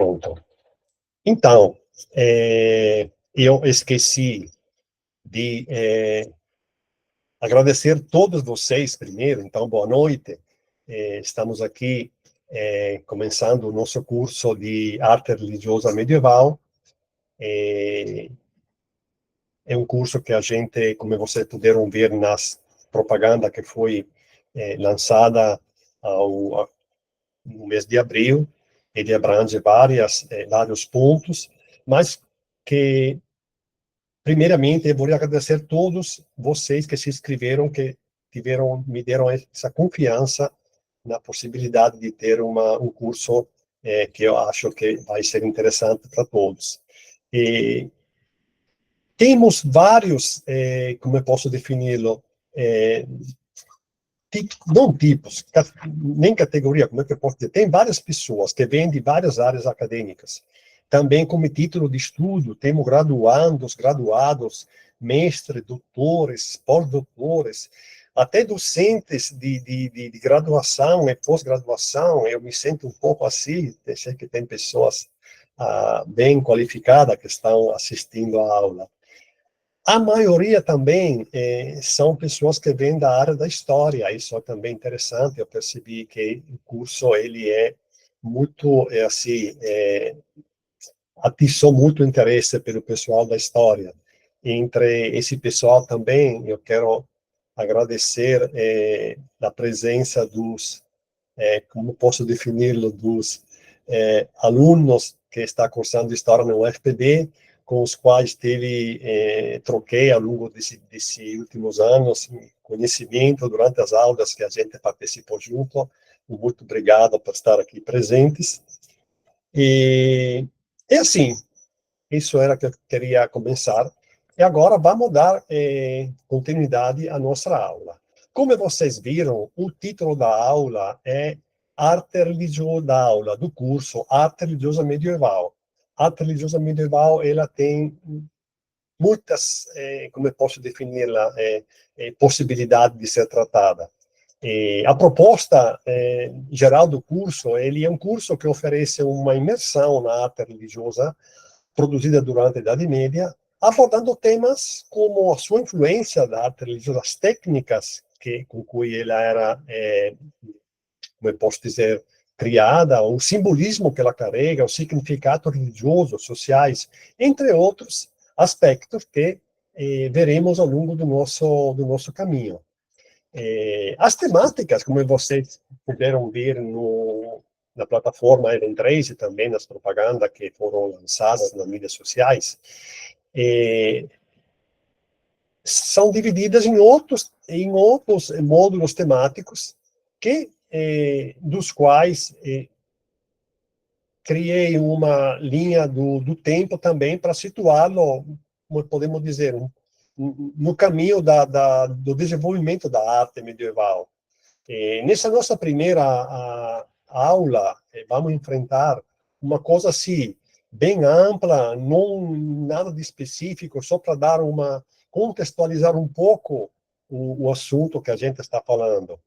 Pronto. Então, eu esqueci de agradecer todos vocês primeiro. Então, boa noite. Estamos aqui começando o nosso curso de arte religiosa medieval. É um curso que a gente, como vocês puderam ver nas propaganda que foi lançada no mês de abril. Ele abrange vários pontos, mas que, primeiramente, eu vou agradecer a todos vocês que se inscreveram, que me deram essa confiança na possibilidade de ter um curso que eu acho que vai ser interessante para todos. E temos vários, como eu posso defini-lo, não tipos, nem categoria, como é que eu posso dizer? Tem várias pessoas que vêm de várias áreas acadêmicas. Também, como título de estudo, temos graduandos, graduados, mestres, doutores, pós-doutores, até docentes de graduação e pós-graduação. Eu me sinto um pouco assim, sei que tem pessoas bem qualificadas que estão assistindo à aula. A maioria também são pessoas que vêm da área da história. Isso é também interessante. Eu percebi que o curso ele é muito assim, atiçou muito interesse pelo pessoal da história. Entre esse pessoal também eu quero agradecer a presença dos, como posso defini-lo, dos alunos que está cursando História no UFPB, com os quais troquei ao longo desses últimos anos, conhecimento durante as aulas que a gente participou junto. Muito obrigado por estar aqui presentes. E assim, isso era que eu queria começar. E agora vamos dar continuidade à nossa aula. Como vocês viram, o título da aula é Arte Religiosa da aula, do curso Arte Religiosa Medieval. Arte Religiosa Medieval, ela tem muitas, como eu posso defini-la, possibilidades de ser tratada. A proposta geral do curso, ele é um curso que oferece uma imersão na arte religiosa produzida durante a Idade Média, abordando temas como a sua influência da arte religiosa, as técnicas com que ela era, como eu posso dizer, criada, o simbolismo que ela carrega, os significados religiosos, sociais, entre outros aspectos que veremos ao longo do nosso caminho. As temáticas, como vocês puderam ver na plataforma Eden Trace e também nas propagandas que foram lançadas nas mídias sociais, são divididas em outros módulos temáticos dos quais criei uma linha do tempo também para situá-lo, como podemos dizer, no caminho do desenvolvimento da arte medieval. Nessa nossa primeira aula, vamos enfrentar uma coisa assim, bem ampla, não nada de específico, só para contextualizar um pouco o assunto que a gente está falando.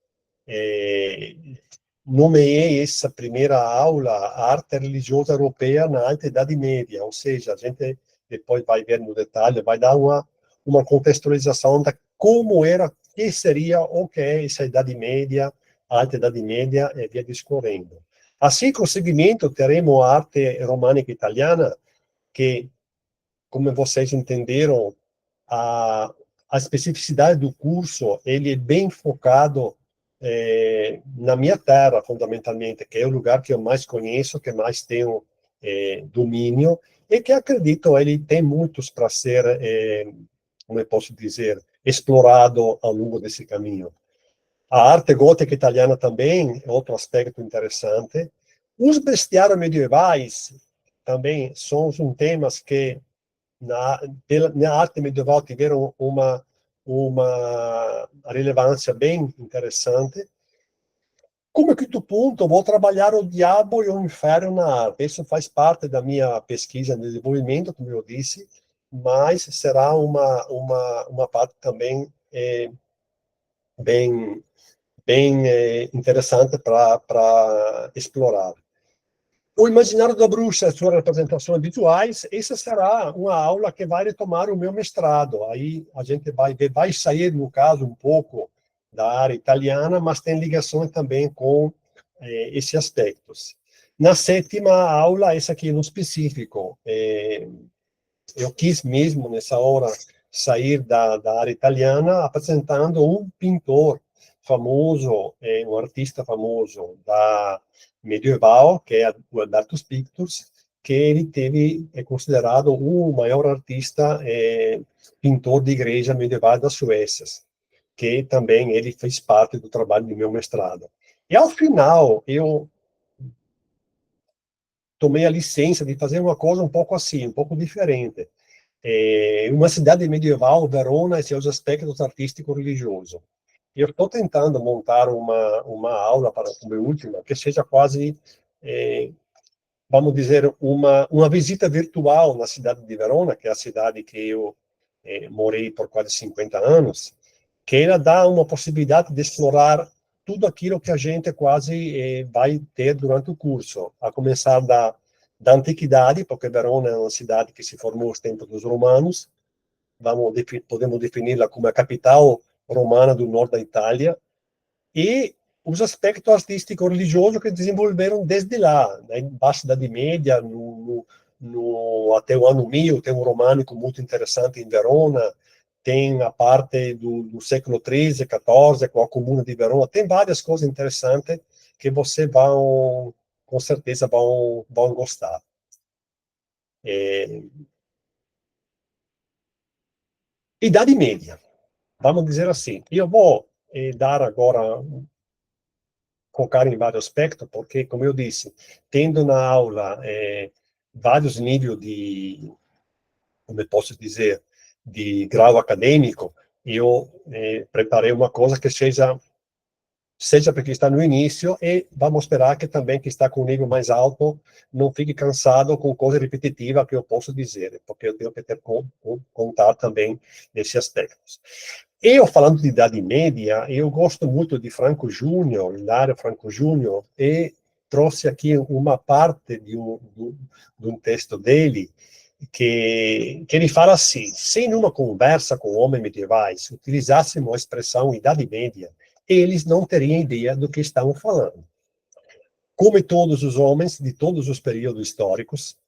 Nomeei essa primeira aula a arte religiosa europeia na Alta Idade Média, ou seja, a gente depois vai ver no detalhe, vai dar uma contextualização de como era, que seria o que é essa Idade Média, a Alta Idade Média, e via discorrendo. Assim, com o seguimento, teremos a arte românica italiana, que, como vocês entenderam, a especificidade do curso, ele é bem focado na minha terra, fundamentalmente, que é o lugar que eu mais conheço, que mais tenho domínio, e que acredito ele tem muitos para ser, como eu posso dizer, explorado ao longo desse caminho. A arte gótica italiana também é outro aspecto interessante. Os bestiários medievais também são temas que na arte medieval tiveram uma relevância bem interessante. Como quinto ponto, vou trabalhar o diabo e o inferno na arte. Isso faz parte da minha pesquisa de desenvolvimento, como eu disse, mas será uma parte também bem interessante para explorar. O Imaginário da Bruxa, suas representações visuais, essa será uma aula que vai retomar o meu mestrado. Aí a gente vai sair, no caso, um pouco da área italiana, mas tem ligação também com esses aspectos. Na sétima aula, essa aqui no específico, eu quis mesmo, nessa hora, sair da área italiana apresentando um pintor famoso, um artista famoso da medieval, que é o Albertus Pictus, que ele teve, é considerado o maior artista pintor de igreja medieval das Suécias, que também ele fez parte do trabalho do meu mestrado. E ao final, eu tomei a licença de fazer uma coisa um pouco assim, um pouco diferente. Uma cidade medieval, Verona, e seus aspectos artístico-religiosos. Eu estou tentando montar uma aula para a minha última, que seja quase, vamos dizer, uma visita virtual na cidade de Verona, que é a cidade que eu morei por quase 50 anos, que ela dá uma possibilidade de explorar tudo aquilo que a gente quase vai ter durante o curso, a começar da antiguidade, porque Verona é uma cidade que se formou nos tempos dos romanos, podemos defini-la como a capital romana do norte da Itália, e os aspectos artísticos religiosos que desenvolveram desde lá, na Baixa Idade Média, até o ano 1000, tem um românico muito interessante em Verona, tem a parte do século XIII, XIV, com a Comuna de Verona, tem várias coisas interessantes que você vão, com certeza, vão gostar. É, Idade Média, vamos dizer assim. Eu vou dar agora focar em vários aspectos, porque, como eu disse, tendo na aula vários níveis de, como eu posso dizer, de grau acadêmico, eu preparei uma coisa que seja porque está no início, e vamos esperar que também que está com um nível mais alto não fique cansado com coisa repetitiva que eu posso dizer, porque eu tenho que ter contar também nesses aspectos. Eu, falando de Idade Média, eu gosto muito de Franco Júnior, Hilário Franco Júnior, e trouxe aqui uma parte de um texto dele, que ele fala assim: se numa conversa com homens medievais utilizássemos a expressão Idade Média, eles não teriam ideia do que estavam falando. Como todos os homens de todos os períodos históricos,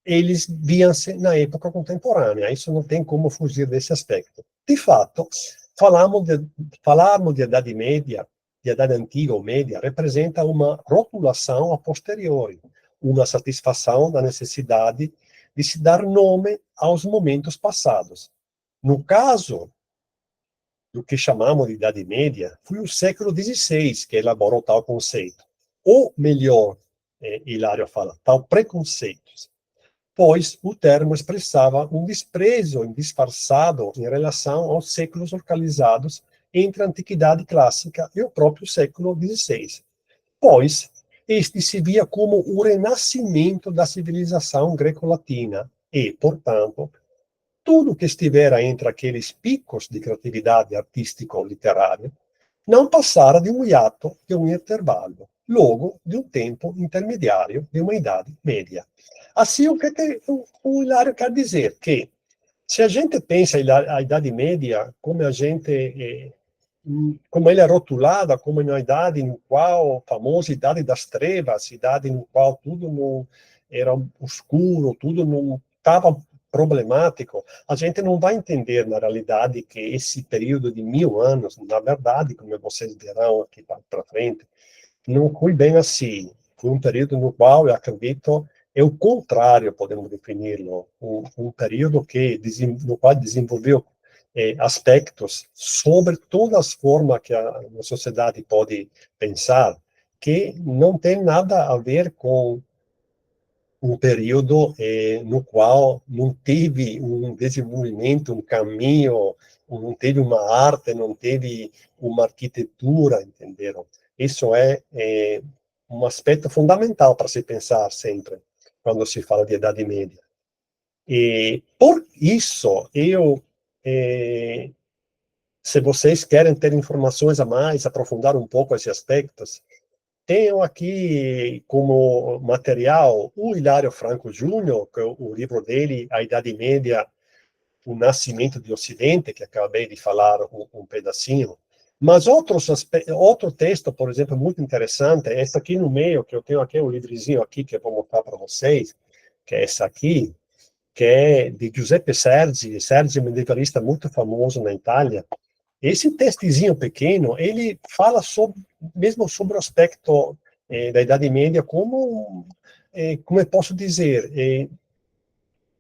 eles viam-se na época contemporânea. Isso não tem como fugir desse aspecto. De fato, falarmos de Idade Média, de Idade Antiga ou Média, representa uma rotulação a posteriori, uma satisfação da necessidade de se dar nome aos momentos passados. No caso do que chamamos de Idade Média, foi o século XVI que elaborou tal conceito. Ou melhor, Hilário fala, tal preconceitos, pois o termo expressava um desprezo disfarçado em relação aos séculos localizados entre a Antiguidade Clássica e o próprio século XVI, pois este se via como o renascimento da civilização greco-latina e, portanto, tudo que estivera entre aqueles picos de criatividade artístico-literária não passara de um hiato, de um intervalo, logo de um tempo intermediário, de uma idade média. Assim, o Hilário quer dizer que, se a gente pensa a Idade Média como a gente, como ela é rotulada como uma idade no qual, a famosa Idade das Trevas, idade no qual tudo não era escuro, tudo não estava problemático, a gente não vai entender, na realidade, que esse período de 1000 anos, na verdade, como vocês verão aqui para frente, não foi bem assim. Foi um período no qual, eu acredito, é o contrário, podemos defini-lo, um período no qual desenvolveu aspectos sobre todas as formas que a sociedade pode pensar, que não tem nada a ver com um período no qual não teve um desenvolvimento, um caminho, não teve uma arte, não teve uma arquitetura, entenderam? Isso é um aspecto fundamental para se pensar sempre, quando se fala de Idade Média. E, por isso, se vocês querem ter informações a mais, aprofundar um pouco esses aspectos, tenho aqui como material o Hilário Franco Júnior, que é o livro dele, A Idade Média, O Nascimento do Ocidente, que acabei de falar um pedacinho. Mas outro texto, por exemplo, muito interessante, é esse aqui no meio, que eu tenho aqui um livrezinho aqui, que eu vou mostrar para vocês, que é esse aqui, que é de Giuseppe Sergi. Sergi é um medievalista muito famoso na Itália. Esse textozinho pequeno, ele fala mesmo sobre o aspecto da Idade Média, como eu posso dizer,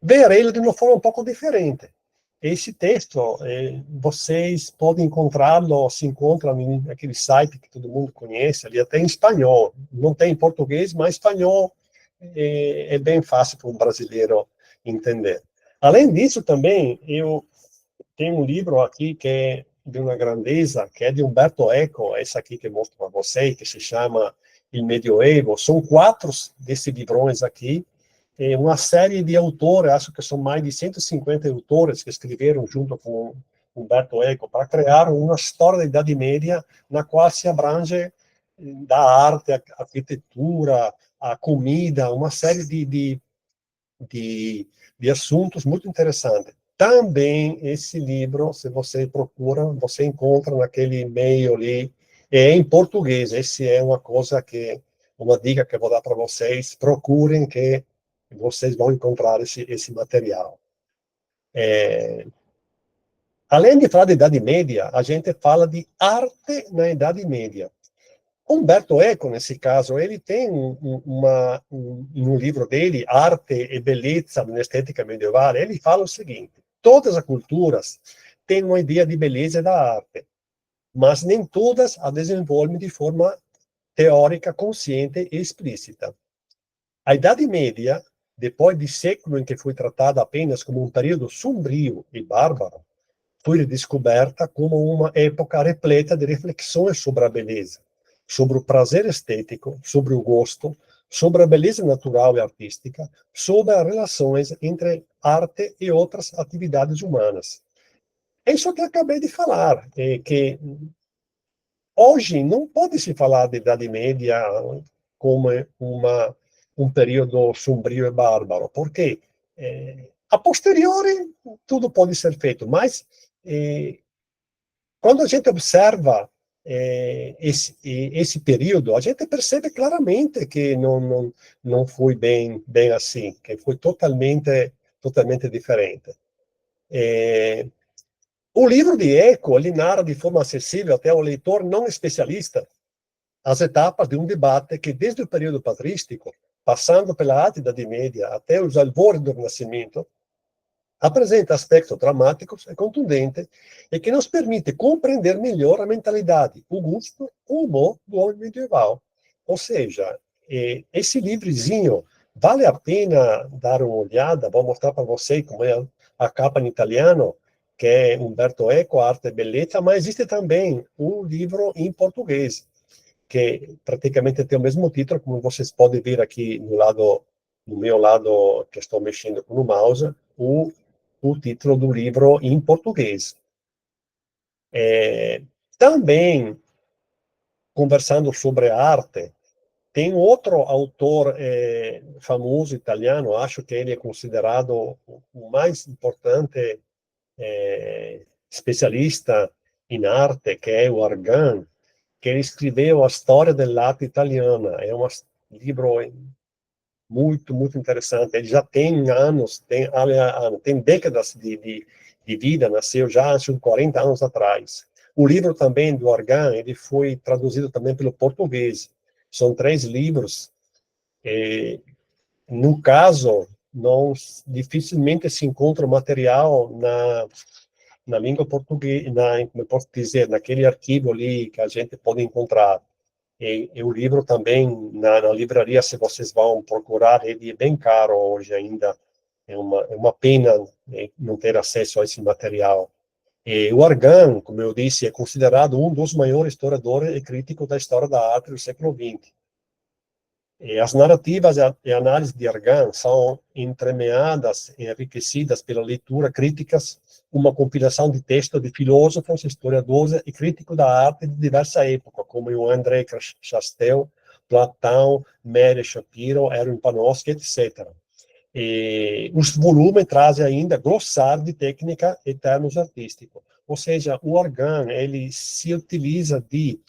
ver ele de uma forma um pouco diferente. Esse texto, vocês podem encontrá-lo, se encontra naquele site que todo mundo conhece, ali até em espanhol. Não tem em português, mas espanhol é bem fácil para um brasileiro entender. Além disso, também, eu tenho um livro aqui que é de uma grandeza, que é de Umberto Eco, esse aqui que eu mostro para vocês, que se chama Il Medioevo. São 4 desses livrões aqui, uma série de autores, acho que são mais de 150 autores que escreveram junto com Umberto Eco para criar uma história da Idade Média na qual se abrange da arte, a arquitetura, a comida, uma série de assuntos muito interessantes. Também esse livro, se você procura, você encontra naquele e-mail ali, é em português. Esse é uma coisa uma dica que eu vou dar para vocês, procurem que vocês vão encontrar esse material. Além de falar de Idade Média, a gente fala de arte na Idade Média. Umberto Eco, nesse caso, ele tem no livro dele, Arte e Beleza na Estética Medieval, ele fala o seguinte: todas as culturas têm uma ideia de beleza da arte, mas nem todas a desenvolvem de forma teórica, consciente e explícita. A Idade Média, depois de século em que foi tratada apenas como um período sombrio e bárbaro, foi redescoberta como uma época repleta de reflexões sobre a beleza, sobre o prazer estético, sobre o gosto, sobre a beleza natural e artística, sobre as relações entre arte e outras atividades humanas. É isso que eu acabei de falar, que hoje não pode se falar de Idade Média como um período sombrio e bárbaro, porque a posteriori tudo pode ser feito, mas quando a gente observa esse período, a gente percebe claramente que não foi bem assim, que foi totalmente diferente. O livro de Eco, ele narra de forma acessível até ao leitor não especialista as etapas de um debate que, desde o período patrístico, passando pela Alta Idade Média até os albores do Renascimento, apresenta aspectos dramáticos e contundentes e que nos permite compreender melhor a mentalidade, o gosto, o humor do homem medieval. Ou seja, esse livrezinho vale a pena dar uma olhada. Vou mostrar para você como é a capa em italiano, que é Umberto Eco, Arte e Bellezza, mas existe também um livro em português, que praticamente tem o mesmo título, como vocês podem ver aqui no meu lado, que estou mexendo com o mouse, o título do livro em português. Também, conversando sobre arte, tem outro autor famoso italiano, acho que ele é considerado o mais importante especialista em arte, que é o Argan, que ele escreveu a história dell'arte italiana. É um livro muito interessante. Ele já tem anos, tem décadas de vida, nasceu já há 40 anos atrás. O livro também do Argan, ele foi traduzido também pelo português. São 3 livros. No caso, não, dificilmente se encontra material na língua portuguesa, como eu posso dizer, naquele arquivo ali que a gente pode encontrar. E o livro também, na livraria, se vocês vão procurar, ele é bem caro hoje ainda. É uma pena não ter acesso a esse material. E o Argan, como eu disse, é considerado um dos maiores historiadores e críticos da história da arte do século XX. E as narrativas e análise de Argan são entremeadas e enriquecidas pela leitura críticas, uma compilação de textos de filósofos, historiadores e críticos da arte de diversa época, como o André Chastel, Platão, Mary Shapiro, Erwin Panofsky, etc. E os volumes trazem ainda glossar de técnica e termos artísticos. Ou seja, o Argan, ele se utiliza de,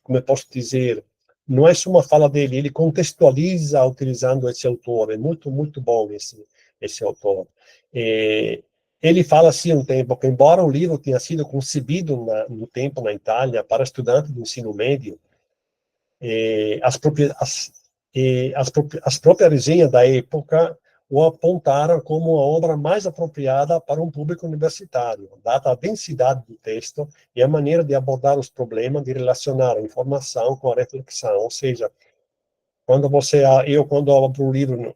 como eu posso dizer, não é só uma fala dele, ele contextualiza utilizando esse autor, é muito, muito bom esse autor. Ele fala assim um tempo que, embora o livro tenha sido concebido no tempo na Itália para estudantes do ensino médio, as próprias resenhas da época o apontaram como a obra mais apropriada para um público universitário, dada a densidade do texto e a maneira de abordar os problemas de relacionar a informação com a reflexão. Ou seja, quando abro o livro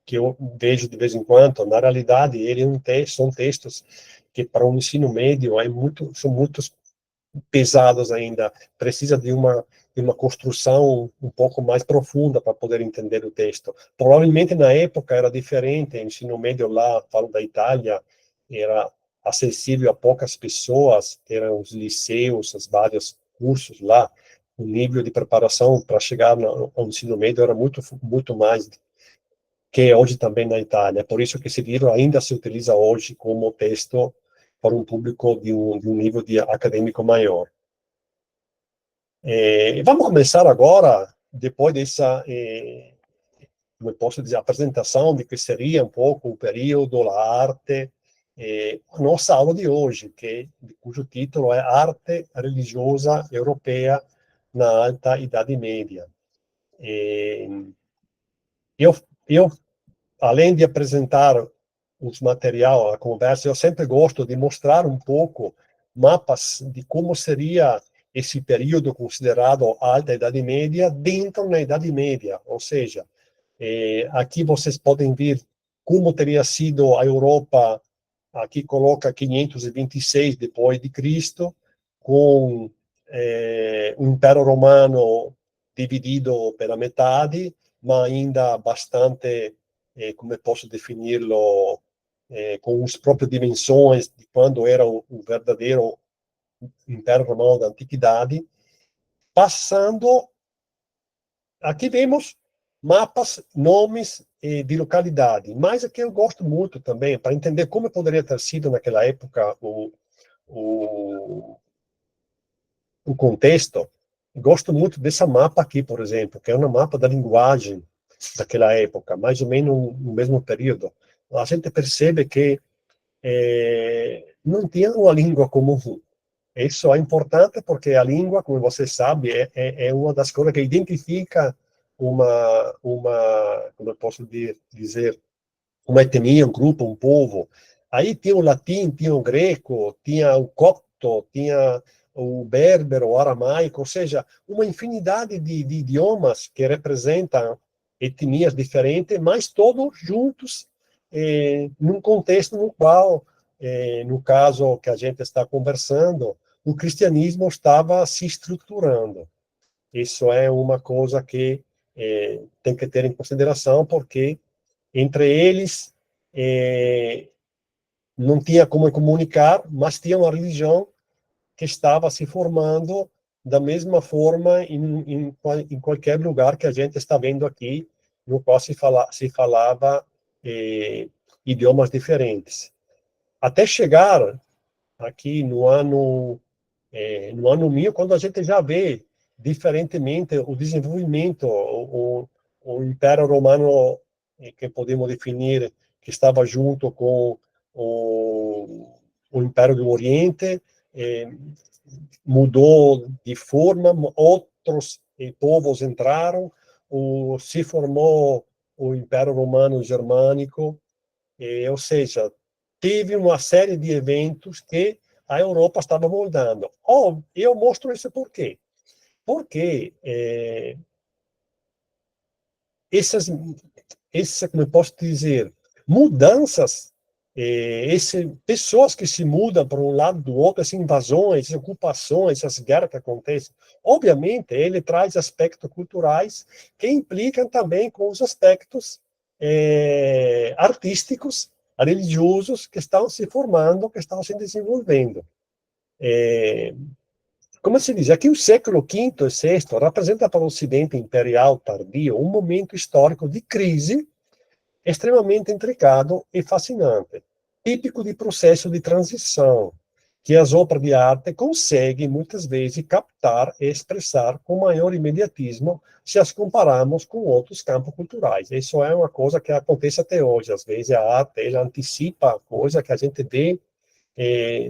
que eu vejo de vez em quando, na realidade, são textos que para um ensino médio são muito pesados ainda, precisa de uma construção um pouco mais profunda para poder entender o texto. Provavelmente na época era diferente, o ensino médio lá, falo da Itália, era acessível a poucas pessoas, eram os liceus, os vários cursos lá, o nível de preparação para chegar ao ensino médio era muito, muito mais que hoje também na Itália. Por isso que esse livro ainda se utiliza hoje como texto para um público de um nível acadêmico maior. Vamos começar agora, depois dessa, como eu posso dizer, apresentação de que seria um pouco o período, a arte, a nossa aula de hoje, cujo título é Arte Religiosa Europeia na Alta Idade Média. Eu, eu além de apresentar os material, a conversa, eu sempre gosto de mostrar um pouco mapas de como seria esse período considerado Alta Idade Média dentro da Idade Média, ou seja, aqui vocês podem ver como teria sido a Europa, aqui coloca 526 depois de Cristo, com o Império Romano dividido pela metade, mas ainda bastante, como eu posso defini-lo, com as próprias dimensões de quando era o verdadeiro Império Romano da Antiguidade, passando. Aqui vemos mapas, nomes de localidade, mas aqui eu gosto muito também, para entender como poderia ter sido naquela época o, o contexto. Gosto muito desse mapa aqui, por exemplo, que é um mapa da linguagem daquela época, mais ou menos no mesmo período. A gente percebe que não tinha uma língua comum. Isso é importante porque a língua, como você sabe, é uma das coisas que identifica como eu posso dizer, uma etnia, um grupo, um povo. Aí tinha o latim, tinha o greco, tinha o copto, tinha o berbero, o aramaico, ou seja, uma infinidade de idiomas que representam etnias diferentes, mas todos juntos num contexto no qual, no caso que a gente está conversando, o cristianismo estava se estruturando. Isso é uma coisa que tem que ter em consideração, porque entre eles não tinha como comunicar, mas tinha uma religião que estava se formando da mesma forma em qualquer lugar que a gente está vendo aqui, no qual se falava idiomas diferentes. Até chegar aqui no ano 1000, quando a gente já vê diferentemente o desenvolvimento, o Império Romano, que podemos definir que estava junto com o Império do Oriente, mudou de forma, outros povos entraram, se formou o Império Romano Germânico, ou seja, teve uma série de eventos que a Europa estava moldando. Eu mostro isso por quê? Porque como eu posso dizer, mudanças, pessoas que se mudam para um lado do outro, essas invasões, essas ocupações, essas guerras que acontecem, obviamente, ele traz aspectos culturais que implicam também com os aspectos artísticos, religiosos que estão se formando, que estão se desenvolvendo. como se diz, aqui o século V e VI representa para o Ocidente imperial tardio um momento histórico de crise extremamente intricado e fascinante, típico de processo de transição, que as obras de arte conseguem, muitas vezes, captar e expressar com maior imediatismo se as compararmos com outros campos culturais. Isso é uma coisa que acontece até hoje. Às vezes, a arte ela antecipa a coisa que a gente vê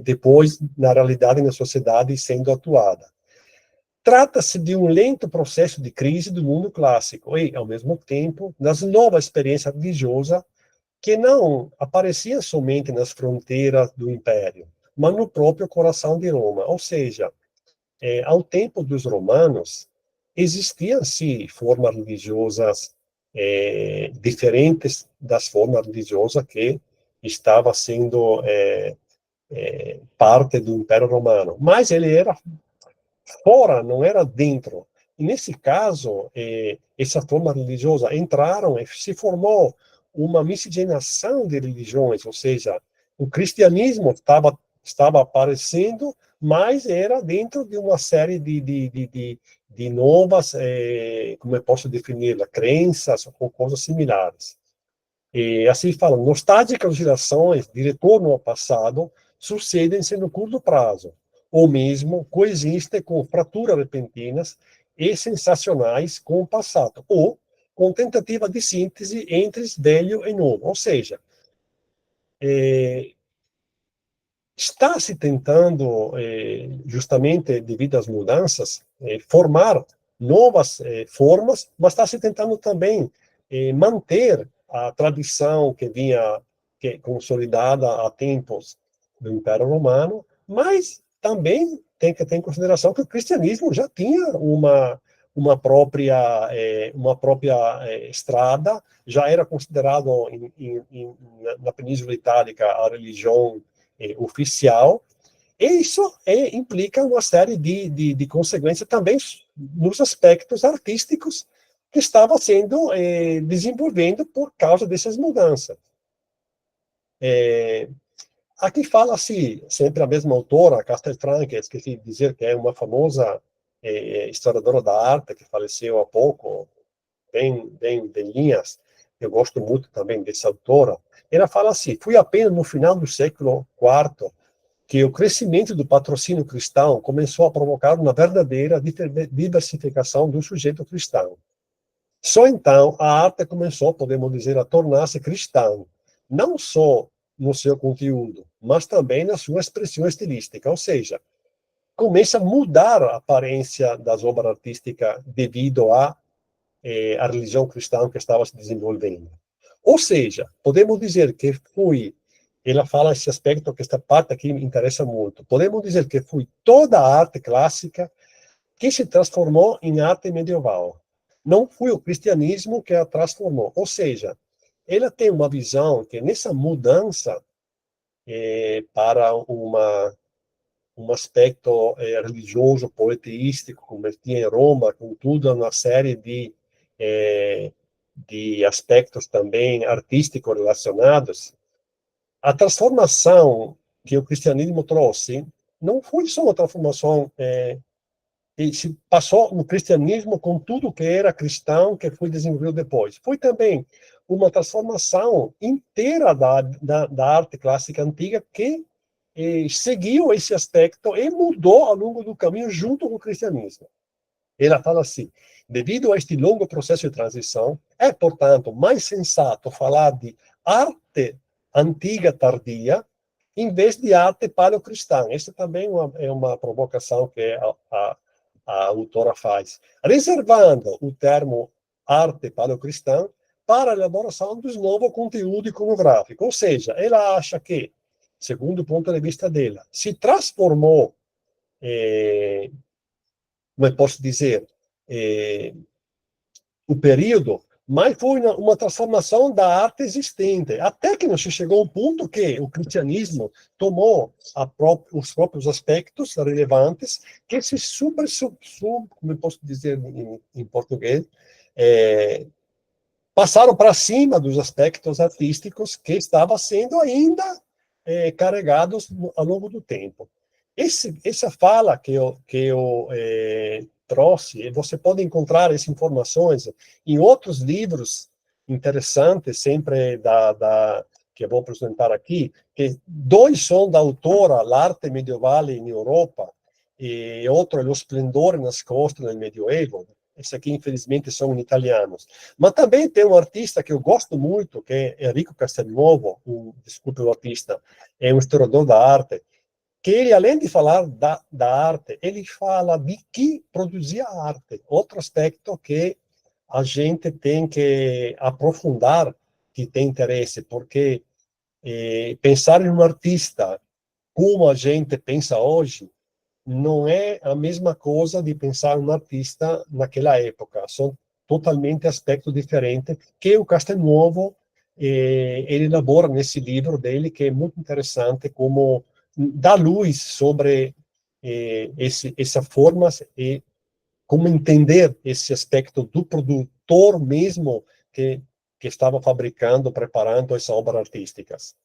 depois, na realidade, na sociedade, sendo atuada. Trata-se de um lento processo de crise do mundo clássico e, ao mesmo tempo, das novas experiências religiosas que não aparecia somente nas fronteiras do Império, mas no próprio coração de Roma. Ou seja, ao tempo dos romanos, existiam, sim, formas religiosas diferentes das formas religiosas que estava sendo parte do Império Romano, mas ele era fora, não era dentro. E nesse caso, essa forma religiosa entraram e se formou uma miscigenação de religiões, ou seja, o cristianismo estava aparecendo, mas era dentro de uma série de novas, como eu posso definir, crenças ou coisas similares. E assim falam, nostálgicas gerações de retorno ao passado sucedem-se no curto prazo, ou mesmo coexistem com fraturas repentinas e sensacionais com o passado, ou com tentativa de síntese entre velho e novo. Ou seja, está se tentando, justamente devido às mudanças, formar novas formas, mas está se tentando também manter a tradição que consolidada há tempos do Império Romano, mas também tem que ter em consideração que o cristianismo já tinha uma própria estrada, já era considerado na Península Itálica a religião oficial, e isso implica uma série de consequências também nos aspectos artísticos que estava sendo desenvolvendo por causa dessas mudanças. Aqui fala-se sempre a mesma autora, Castelfranco, esqueci de dizer que é uma famosa historiadora da arte que faleceu há pouco, bem velhinhas. Eu gosto muito também dessa autora. Ela fala assim: foi apenas no final do século IV que o crescimento do patrocínio cristão começou a provocar uma verdadeira diversificação do sujeito cristão. Só então a arte começou, podemos dizer, a tornar-se cristã, não só no seu conteúdo, mas também na sua expressão estilística, ou seja, começa a mudar a aparência das obras artísticas devido à religião cristã que estava se desenvolvendo. Ou seja, podemos dizer que foi, ela fala esse aspecto, que esta parte aqui me interessa muito, podemos dizer que foi toda a arte clássica que se transformou em arte medieval. Não foi o cristianismo que a transformou. Ou seja, ela tem uma visão que nessa mudança para um aspecto religioso, poeteístico, como tinha em Roma, com toda uma série de aspectos também artísticos relacionados, a transformação que o cristianismo trouxe não foi só uma transformação que se passou no cristianismo com tudo que era cristão que foi desenvolvido depois. Foi também uma transformação inteira da arte clássica antiga que seguiu esse aspecto e mudou ao longo do caminho junto com o cristianismo. Ela fala assim: devido a este longo processo de transição, é, portanto, mais sensato falar de arte antiga tardia, em vez de arte paleocristã. Essa também é uma provocação que a autora faz, reservando o termo arte paleocristã para a elaboração dos novos conteúdos iconográficos. Ou seja, ela acha que, segundo o ponto de vista dela, se transformou, como posso dizer, o período, mas foi uma transformação da arte existente, até que não se chegou ao ponto que o cristianismo tomou os próprios aspectos relevantes que se como posso dizer em português, passaram para cima dos aspectos artísticos que estavam sendo ainda carregados ao longo do tempo. Essa fala que eu trouxe, você pode encontrar essas informações em outros livros interessantes, sempre que eu vou apresentar aqui, que dois são da autora L'arte medievale in Europa, e outro é Lo splendore nascosto nel Medioevo. Esse aqui, infelizmente, são italianos. Mas também tem um artista que eu gosto muito, que é Enrico Castelnuovo, desculpe o artista, é um historiador da arte, que ele, além de falar da arte, ele fala de que produzia a arte. Outro aspecto que a gente tem que aprofundar, que tem interesse, porque pensar em um artista como a gente pensa hoje, não é a mesma coisa de pensar um artista naquela época. São totalmente aspectos diferentes que o Castelnuovo ele elabora nesse livro dele, que é muito interessante, como dá luz sobre essa forma e como entender esse aspecto do produtor mesmo que estava fabricando, preparando essas obras artísticas.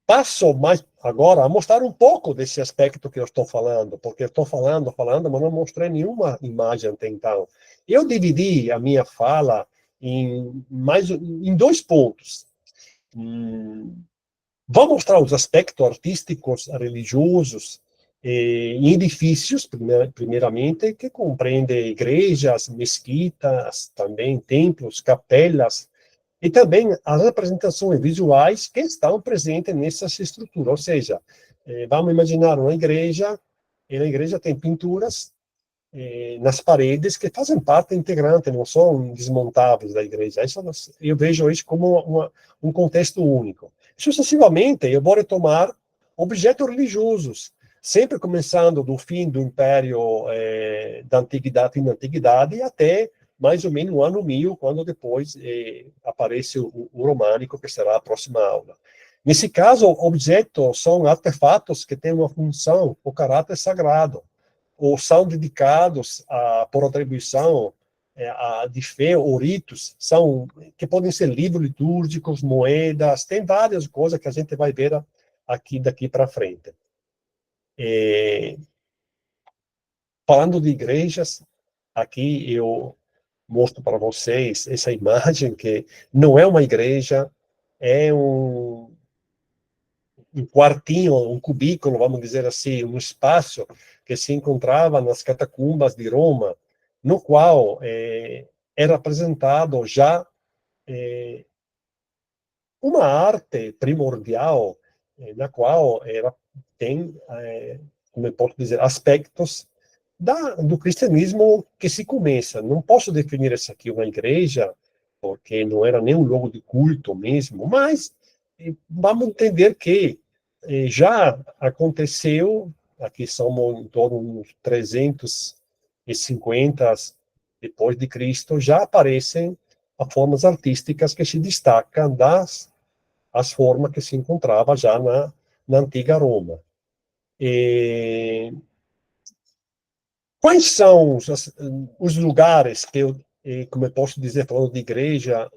Passo mais agora a mostrar um pouco desse aspecto que eu estou falando, porque eu estou falando, mas não mostrei nenhuma imagem até então. Eu dividi a minha fala em dois pontos. Vou mostrar os aspectos artísticos, religiosos, em edifícios, primeiramente, que compreende igrejas, mesquitas, também templos, capelas, e também as representações visuais que estão presentes nessas estruturas. Ou seja, vamos imaginar uma igreja, e na igreja tem pinturas nas paredes que fazem parte integrante, não são desmontáveis da igreja. Isso, eu vejo isso como um contexto único. Sucessivamente, eu vou retomar objetos religiosos, sempre começando do fim do Império da Antiguidade até mais ou menos no ano 1000, quando depois aparece o românico, que será a próxima aula. Nesse caso, objetos são artefatos que têm uma função, o caráter sagrado, ou são dedicados por atribuição de fé ou ritos, que podem ser livros litúrgicos, moedas, tem várias coisas que a gente vai ver aqui daqui para frente. Falando de igrejas, aqui eu mostro para vocês essa imagem que não é uma igreja, é um quartinho, um cubículo, vamos dizer assim, um espaço que se encontrava nas catacumbas de Roma, no qual era apresentado já uma arte primordial, na qual tem, como eu posso dizer, aspectos do cristianismo que se começa. Não posso definir isso aqui uma igreja, porque não era nem um logo de culto mesmo, mas vamos entender que já aconteceu, aqui são em torno de 350 depois de Cristo, já aparecem as formas artísticas que se destacam as formas que se encontrava já na antiga Roma. Quais são os lugares que eu, como eu posso dizer, falando de igreja,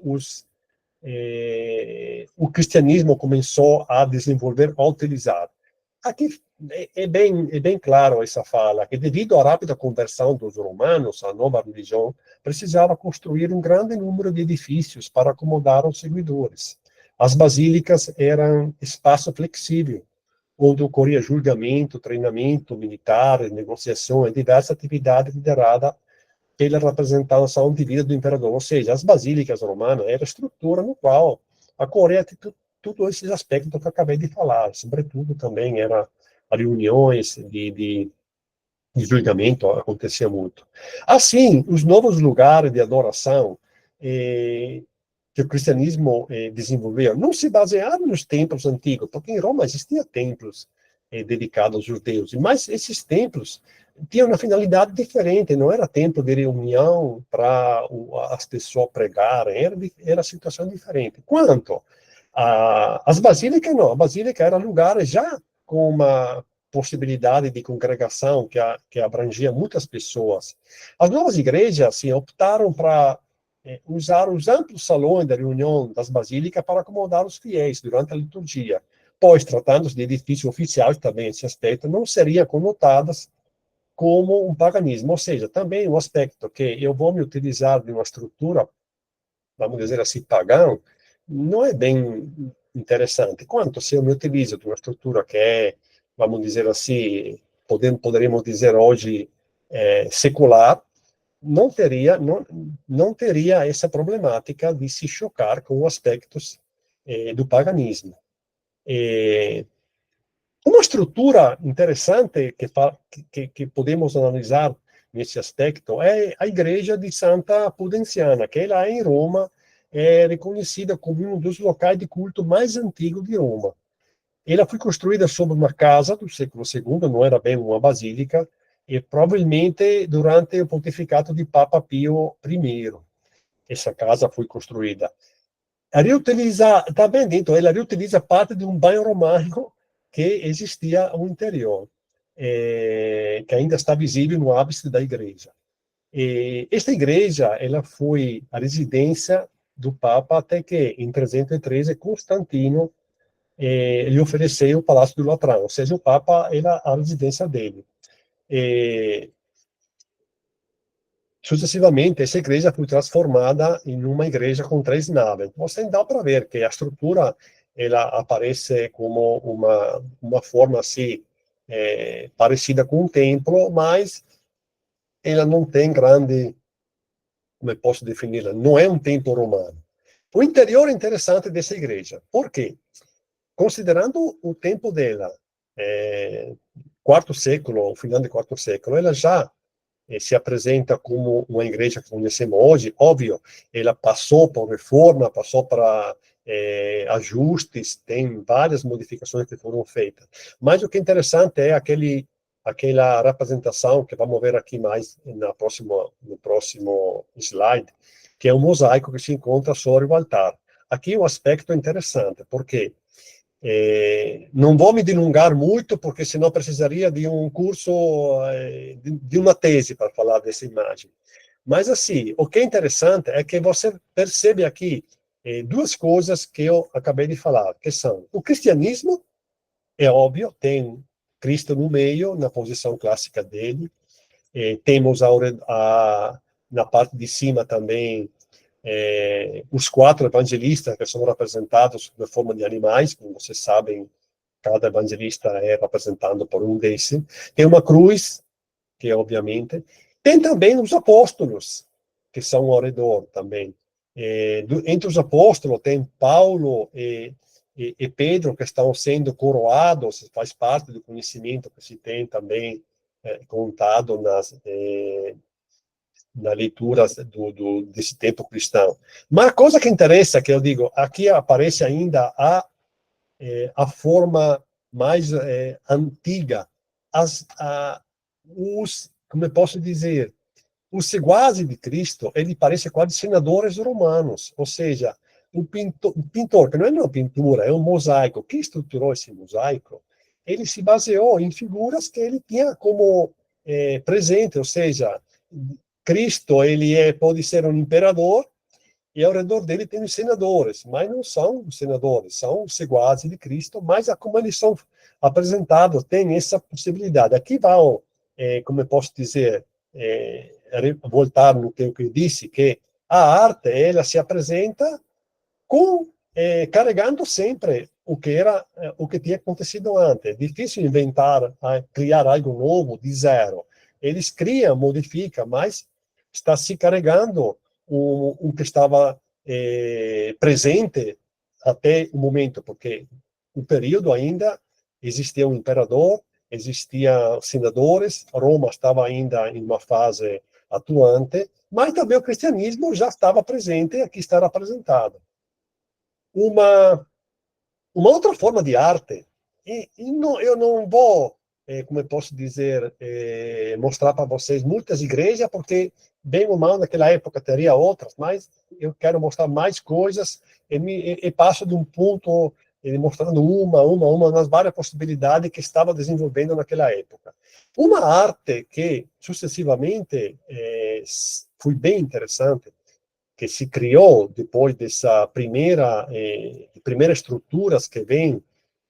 o cristianismo começou a desenvolver, a utilizar? Aqui é bem claro essa fala, que devido à rápida conversão dos romanos à nova religião, precisava construir um grande número de edifícios para acomodar os seguidores. As basílicas eram espaço flexível, onde ocorria julgamento, treinamento militar, negociação e diversas atividades lideradas pela representação divina do imperador. Ou seja, as basílicas romanas eram a estrutura no qual ocorria todos esses aspectos que eu acabei de falar. Sobretudo, também era reuniões de julgamento, acontecia muito. Assim, os novos lugares de adoração que o cristianismo desenvolveu não se basearam nos templos antigos, porque em Roma existiam templos dedicados aos judeus, mas esses templos tinham uma finalidade diferente, não era templo de reunião para as pessoas pregarem, era situação diferente. Quanto as basílicas, não, a basílica era lugar já com uma possibilidade de congregação que abrangia muitas pessoas. As novas igrejas assim, optaram para usar os amplos salões da reunião das basílicas para acomodar os fiéis durante a liturgia. pois, tratando-se de edifícios oficiais, também esse aspecto, não seriam conotadas como um paganismo, ou seja, também o aspecto que eu vou me utilizar de uma estrutura, vamos dizer assim, pagã, não é bem interessante, quanto se eu me utilizo de uma estrutura que é, vamos dizer assim, poderíamos dizer hoje, secular, não teria essa problemática de se chocar com aspectos do paganismo. Uma estrutura interessante que podemos analisar nesse aspecto é a Igreja de Santa Pudenziana, que ela em Roma é reconhecida como um dos locais de culto mais antigos de Roma. Ela foi construída sobre uma casa do século II, não era bem uma basílica, e provavelmente durante o pontificato de Papa Pio I. Essa casa foi construída. Reutiliza, também dentro, ela reutiliza parte de um banho romano que existia no interior, que ainda está visível no ábside da igreja. Esta igreja ela foi a residência do Papa até que, em 313, Constantino lhe ofereceu o Palácio do Latrão, ou seja, o Papa era a residência dele. Sucessivamente, essa igreja foi transformada em uma igreja com 3 naves. Você dá para ver que a estrutura ela aparece como uma forma assim, parecida com um templo, mas ela não tem grande, como eu posso defini-la, não é um templo romano. O interior é interessante dessa igreja. Por quê? Considerando o tempo dela, quarto século, o final do quarto século, ela já se apresenta como uma igreja que conhecemos hoje. Óbvio, ela passou por reforma, passou para ajustes, tem várias modificações que foram feitas. Mas o que é interessante é aquela representação que vamos ver aqui mais no próximo slide, que é um mosaico que se encontra sobre o altar. Aqui um aspecto interessante, porque não vou me delongar muito, porque senão precisaria de um curso, de uma tese para falar dessa imagem. Mas, assim, o que é interessante é que você percebe aqui duas coisas que eu acabei de falar, que são o cristianismo, é óbvio, tem Cristo no meio, na posição clássica dele, temos na parte de cima também os 4 evangelistas que são representados na forma de animais, como vocês sabem, cada evangelista é representado por um desses. Tem uma cruz, que obviamente. Tem também os apóstolos, que são ao redor também. Entre os apóstolos tem Paulo e Pedro, que estão sendo coroados, faz parte do conhecimento que se tem também contado na leitura desse tempo cristão. Mas a coisa que interessa, que eu digo, aqui aparece ainda a forma mais antiga, como eu posso dizer, os seguazes de Cristo, ele parece quase senadores romanos, ou seja, o pintor, que não é uma pintura, é um mosaico, que estruturou esse mosaico, ele se baseou em figuras que ele tinha como presente, ou seja, Cristo, pode ser um imperador, e ao redor dele tem os senadores, mas não são os senadores, são os seguazes de Cristo, mas como eles são apresentados, tem essa possibilidade. Aqui vão, como eu posso dizer, voltar no que eu disse, que a arte, ela se apresenta carregando sempre o que tinha acontecido antes. É difícil inventar, criar algo novo de zero. Eles criam, modificam, mas está se carregando o que estava presente até o momento, porque o período ainda existia um imperador, existiam senadores, Roma estava ainda em uma fase atuante, mas também o cristianismo já estava presente e aqui está representado. Uma outra forma de arte, eu não vou, como eu posso dizer, mostrar para vocês muitas igrejas, porque, bem ou mal, naquela época teria outras, mas eu quero mostrar mais coisas e passo de um ponto, mostrando uma das várias possibilidades que estava desenvolvendo naquela época. Uma arte que, sucessivamente, foi bem interessante, que se criou depois dessa primeiras estruturas que vêm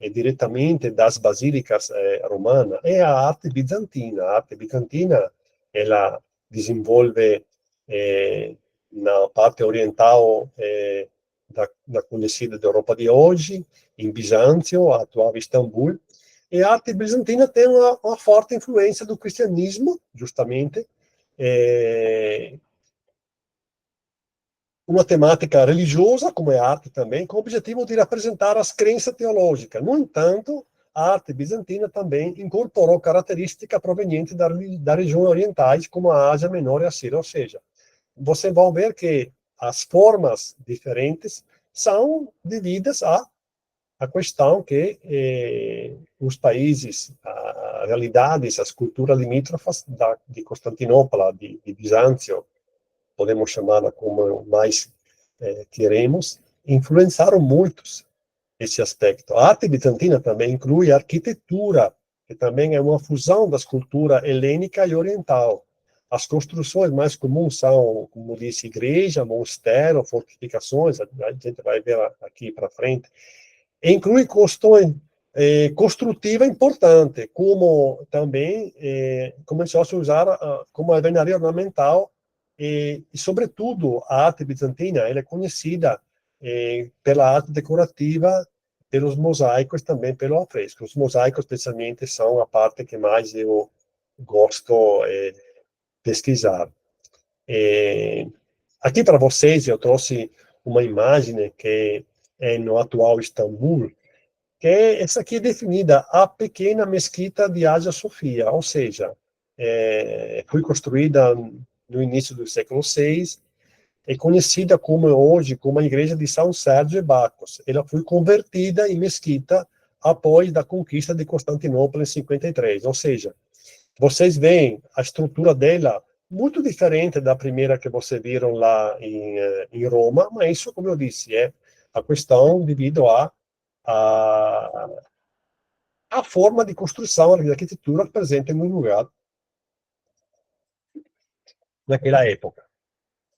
diretamente das basílicas romanas é a arte bizantina. A arte bizantina, ela desenvolve na parte oriental da conhecida da Europa de hoje, em Bizâncio, a atual Istambul, e a arte bizantina tem uma forte influência do cristianismo, justamente, uma temática religiosa, como é a arte também, com o objetivo de representar as crenças teológicas. No entanto, a arte bizantina também incorporou características provenientes da região orientais, como a Ásia Menor e a Síria. Ou seja, você vai ver que as formas diferentes são devidas à questão que os países, as realidades, as culturas limítrofes de Constantinopla, de Bizâncio, podemos chamá-la como mais queremos, influenciaram muitos esse aspecto. A arte bizantina também inclui a arquitetura, que também é uma fusão das culturas helênica e oriental. As construções mais comuns são, como disse, igreja, mosteiro, fortificações, a gente vai ver aqui para frente. Inclui questões construtiva importante, como também começou a se usar como alvenaria ornamental e, sobretudo, a arte bizantina, ela é conhecida pela arte decorativa, pelos mosaicos, também pelo afresco. Os mosaicos, especialmente, são a parte que mais eu gosto pesquisar. Aqui para vocês eu trouxe uma imagem que é no atual Istambul, que essa aqui é definida a pequena mesquita de Hagia Sofia, ou seja, foi construída no início do século VI, é conhecida como hoje como a igreja de São Sérgio e Bacos. Ela foi convertida em mesquita após a conquista de Constantinopla em 53, ou seja, vocês veem a estrutura dela muito diferente da primeira que vocês viram lá em Roma, mas isso, como eu disse, é a questão devido a, a forma de construção da arquitetura presente no lugar naquela época.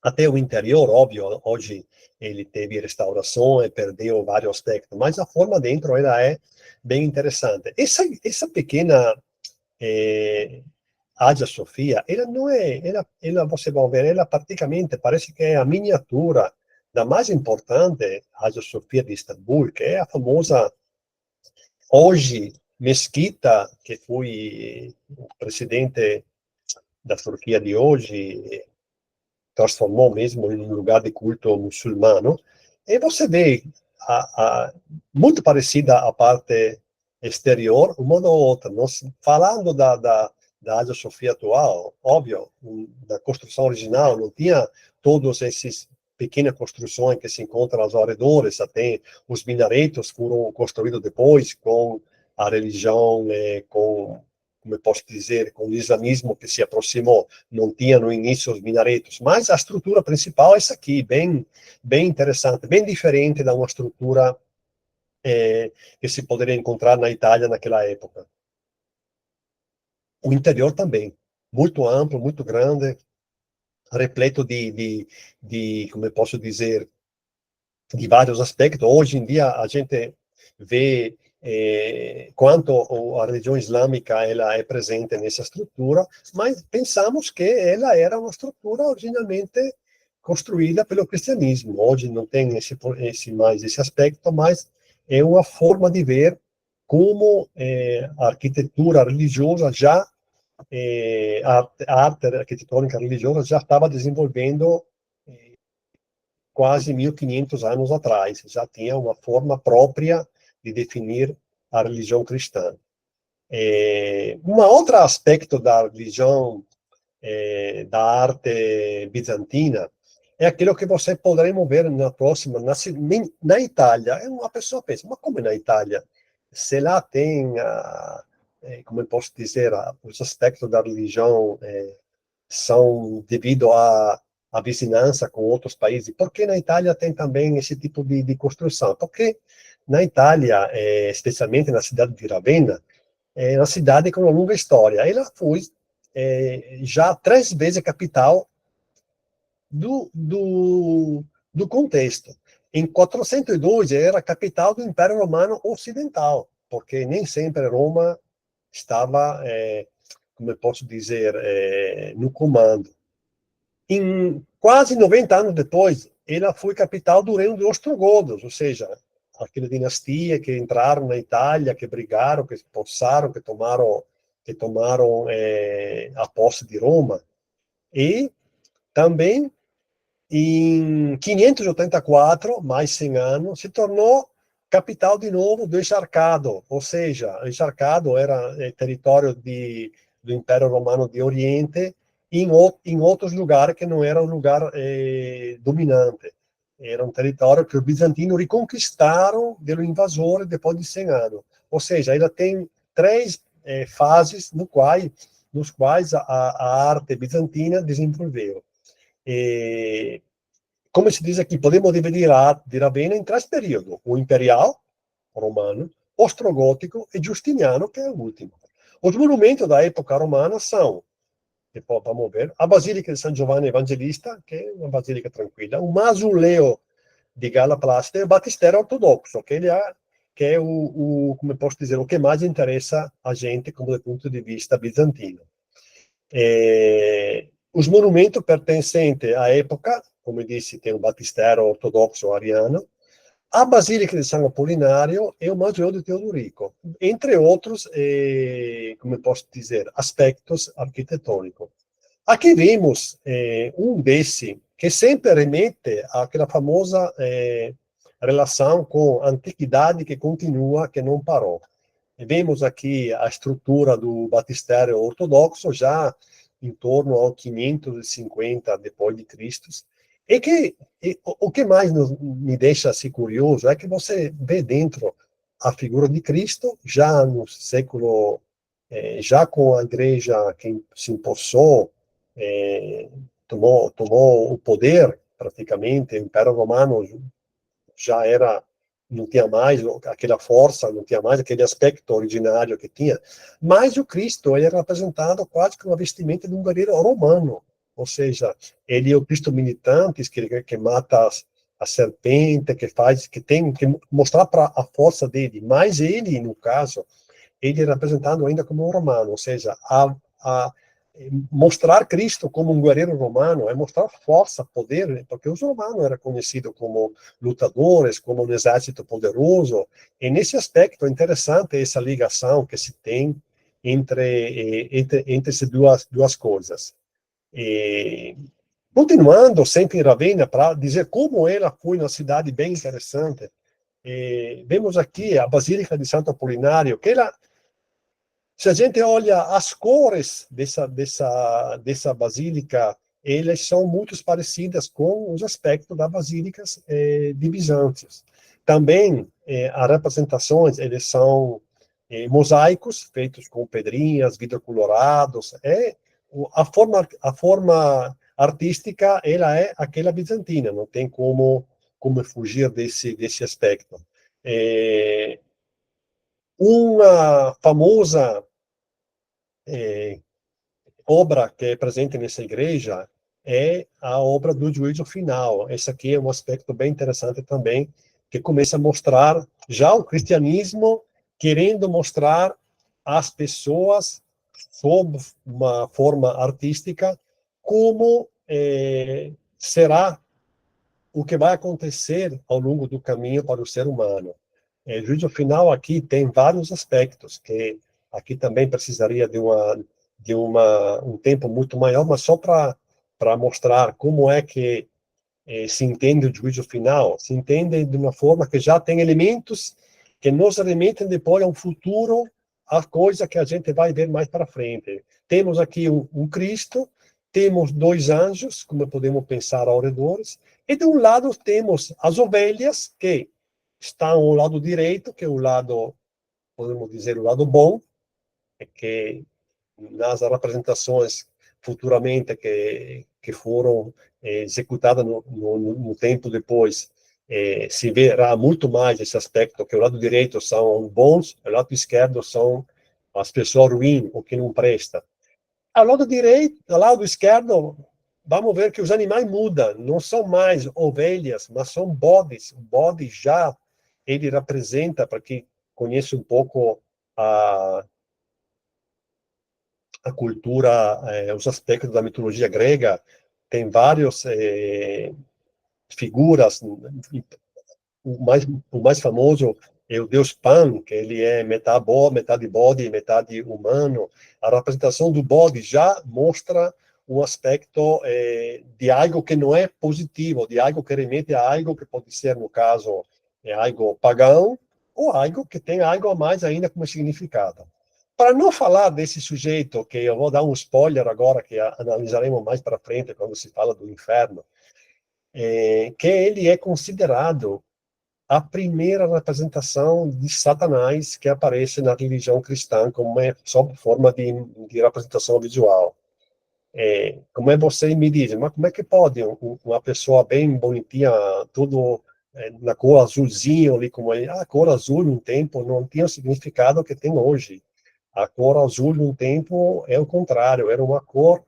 Até o interior, óbvio, hoje ele teve restauração e perdeu vários aspectos, mas a forma dentro ela é bem interessante. Essa pequena Hagia Sofia, ela não é, ela você vai ver, ela praticamente parece que é a miniatura da mais importante Hagia Sofia de Istambul, que é a famosa hoje mesquita, que foi o presidente da Turquia de hoje transformou mesmo em um lugar de culto muçulmano, e você vê muito parecida à parte exterior, uma ou outra. Nós, falando da Hagia Sofia atual, óbvio, da construção original, não tinha todos esses pequenas construções que se encontram aos arredores, até os minaretos foram construídos depois com a religião, como eu posso dizer, com o islamismo que se aproximou, não tinha no início os minaretos, mas a estrutura principal é essa aqui, bem interessante, bem diferente da uma estrutura que se poderia encontrar na Itália naquela época. O interior também, muito amplo, muito grande, repleto como eu posso dizer, de vários aspectos. Hoje em dia, a gente vê quanto a religião islâmica ela é presente nessa estrutura, mas pensamos que ela era uma estrutura originalmente construída pelo cristianismo. Hoje não tem mais esse aspecto, mas é uma forma de ver como a arquitetura religiosa já, a arte arquitetônica religiosa já estava desenvolvendo quase 1500 anos atrás, já tinha uma forma própria de definir a religião cristã. Um outro aspecto da religião, da arte bizantina, é aquilo que você poderemos ver na próxima, na Itália. Uma pessoa pensa, mas como na Itália? Se lá tem, como eu posso dizer, os aspectos da religião são devido à vizinhança com outros países. Por que na Itália tem também esse tipo de construção? Porque na Itália, especialmente na cidade de Ravenna, é uma cidade com uma longa história. Ela foi já 3 vezes capital do contexto. Em 402, era a capital do Império Romano Ocidental. porque nem sempre Roma estava, como posso dizer, no comando. Em quase 90 anos depois, ela foi capital do reino dos ostrogodos, ou seja, aquela dinastia que entraram na Itália, que brigaram, que expulsaram, que tomaram a posse de Roma. E também, em 584, mais 100 anos, se tornou capital de novo do Exarcado, ou seja, o Exarcado era território do Império Romano de Oriente, em outros lugares que não era um lugar dominante. Era um território que os bizantinos reconquistaram do invasor depois de 100 anos. Ou seja, ela tem três fases nos quais a arte bizantina desenvolveu. Como se diz aqui, podemos dividir a arte de Ravenna em três períodos: o imperial, romano, ostrogótico e justiniano, que é o último. Os monumentos da época romana são, depois vamos ver, a Basílica de San Giovanni Evangelista, que é uma basílica tranquila, o mausoleo di Galla Plasta e o batistério ortodoxo, que é como posso dizer, o que mais interessa a gente como do ponto de vista bizantino. Os monumentos pertencentes à época, como eu disse, tem o batistério ortodoxo ariano, a Basílica de San Apolinário e o Museu de Teodorico, entre outros, como posso dizer, aspectos arquitetônicos. Aqui vemos um desse, que sempre remete àquela famosa relação com a antiguidade que continua, que não parou. E vemos aqui a estrutura do batistério ortodoxo, já em torno ao 550 depois de Cristo. O que mais me deixa assim, curioso é que você vê dentro a figura de Cristo, já no século, já com a igreja que se impulsou, tomou o poder, praticamente, o Império Romano já não tinha mais aquela força, não tinha mais aquele aspecto originário que tinha, mas o Cristo ele é representado quase com a vestimenta de um guerreiro romano, ou seja, ele é o Cristo militante que mata a serpente, que tem que mostrar para a força dele, mas ele, no caso, ele é representado ainda como um romano, ou seja, mostrar Cristo como um guerreiro romano é mostrar força, poder, porque os romanos eram conhecidos como lutadores, como um exército poderoso, e nesse aspecto é interessante essa ligação que se tem entre essas duas coisas. Continuando sempre em Ravenna, para dizer como ela foi uma cidade bem interessante, vemos aqui a Basílica de Santo Apolinário, que ela, se a gente olha as cores dessa basílica, elas são muito parecidas com os aspectos das basílicas de Bizâncio. Também as representações, eles são mosaicos feitos com pedrinhas, vidro colorados. A forma artística, ela é aquela bizantina, não tem como fugir desse aspecto. Uma famosa obra que é presente nessa igreja é a obra do Juízo Final. Esse aqui é um aspecto bem interessante também, que começa a mostrar já o cristianismo querendo mostrar às pessoas, sob uma forma artística, como será o que vai acontecer ao longo do caminho para o ser humano. O juízo final aqui tem vários aspectos, que aqui também precisaria de um tempo muito maior, mas só para mostrar como é que se entende o juízo final. Se entende de uma forma que já tem elementos que nos remetem depois a um futuro, a coisa que a gente vai ver mais para frente. Temos aqui um Cristo, temos dois anjos, como podemos pensar ao redor, e de um lado temos as ovelhas, que estão ao lado direito, que é o lado, podemos dizer, o lado bom, que nas representações futuramente que foram executadas no tempo depois, se verá muito mais esse aspecto, que o lado direito são bons, o lado esquerdo são as pessoas ruins, o que não presta. Ao lado direito, ao lado esquerdo, vamos ver que os animais mudam, não são mais ovelhas, mas são bodes. O bode já, ele representa, porque conhece um pouco a, a cultura, os aspectos da mitologia grega, tem vários figuras. O mais famoso é o deus Pan, que ele é metade bode, metade humano. A representação do bode já mostra um aspecto de algo que não é positivo, de algo que remete a algo que pode ser, no caso, algo pagão, ou algo que tem algo a mais ainda como significado. Para não falar desse sujeito, que eu vou dar um spoiler agora, que analisaremos mais para frente, quando se fala do inferno, que ele é considerado a primeira representação de Satanás que aparece na religião cristã como sob forma de representação visual. Como é você me diz, mas como é que pode uma pessoa bem bonitinha, tudo na cor azulzinho ali, como a cor azul um tempo não tinha o significado que tem hoje. A cor azul um tempo é o contrário, era uma cor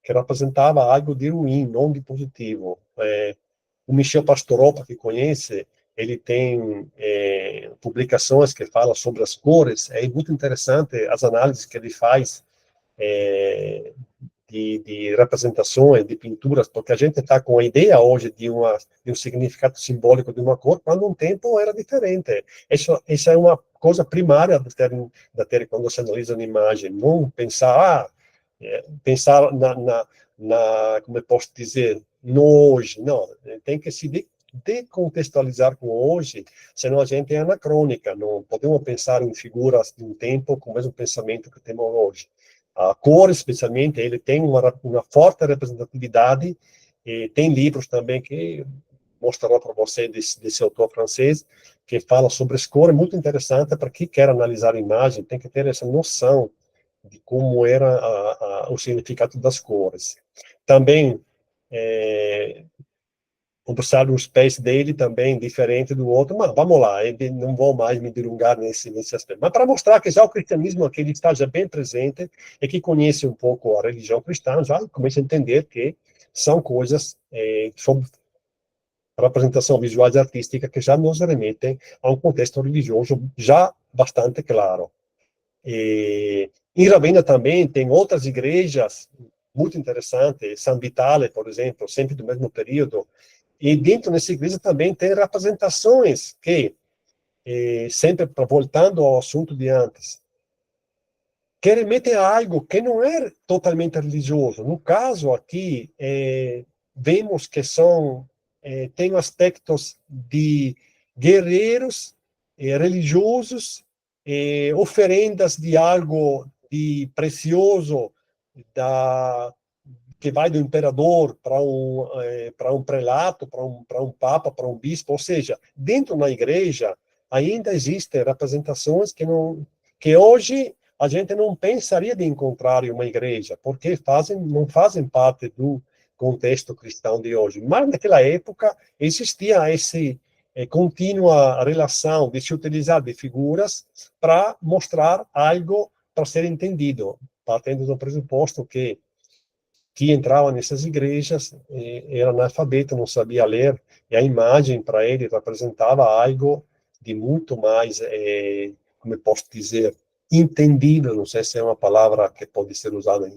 que representava algo de ruim, não de positivo. O Michel Pastore, que conhece, ele tem publicações que falam sobre as cores. É muito interessante as análises que ele faz de representações, de pinturas, porque a gente está com a ideia hoje de um significado simbólico de uma cor, quando um tempo era diferente. Isso é uma coisa primária da ter quando você analisa uma imagem. Não pensar, pensar como eu posso dizer, no hoje. Não, tem que se decontextualizar com o hoje, senão a gente é anacrônica. Não podemos pensar em figuras de um tempo com o mesmo pensamento que temos hoje. A cor, especialmente, ele tem uma forte representatividade, e tem livros também que mostrarão para você desse autor francês, que fala sobre as cores, muito interessante para quem quer analisar a imagem, tem que ter essa noção de como era o significado das cores. Também, observar os pés dele também, diferente do outro, mas vamos lá, não vou mais me delongar nesse aspecto. Mas para mostrar que já o cristianismo aqui está já bem presente, e que conhece um pouco a religião cristã, já começa a entender que são coisas sobre representação visual e artística que já nos remetem a um contexto religioso já bastante claro. Em Ravenna também tem outras igrejas muito interessantes, San Vitale, por exemplo, sempre do mesmo período, e dentro dessa igreja também tem representações que, sempre voltando ao assunto de antes, que remetem a algo que não é totalmente religioso. No caso aqui, vemos que tem aspectos de guerreiros religiosos, oferendas de algo de precioso da que vai do imperador para um prelato, para um papa, para um bispo, ou seja, dentro da igreja ainda existem representações que hoje a gente não pensaria de encontrar em uma igreja, porque não fazem parte do contexto cristão de hoje. Mas naquela época existia essa contínua relação de se utilizar de figuras para mostrar algo para ser entendido, partindo do pressuposto que entrava nessas igrejas era analfabeto, não sabia ler, e a imagem para ele representava algo de muito mais, como eu posso dizer, entendível, não sei se é uma palavra que pode ser usada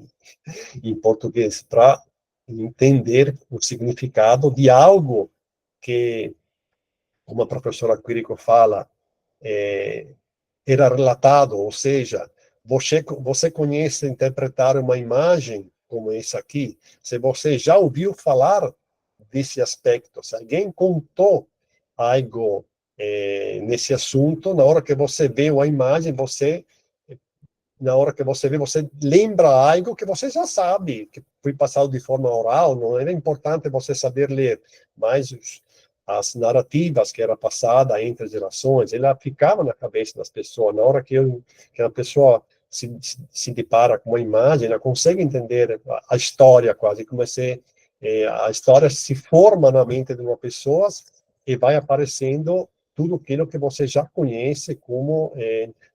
em português, para entender o significado de algo que, como a professora Quirico fala, era relatado, ou seja, você conhece interpretar uma imagem como essa aqui, se você já ouviu falar desse aspecto, se alguém contou algo nesse assunto, na hora que você vê a imagem, na hora que você vê, você lembra algo que você já sabe, que foi passado de forma oral, não era importante você saber ler, mas as narrativas que era passada entre gerações, ela ficava na cabeça das pessoas. Na hora que a pessoa se depara com uma imagem, ela consegue entender a história quase, como se a história se forma na mente de uma pessoa e vai aparecendo tudo aquilo que você já conhece como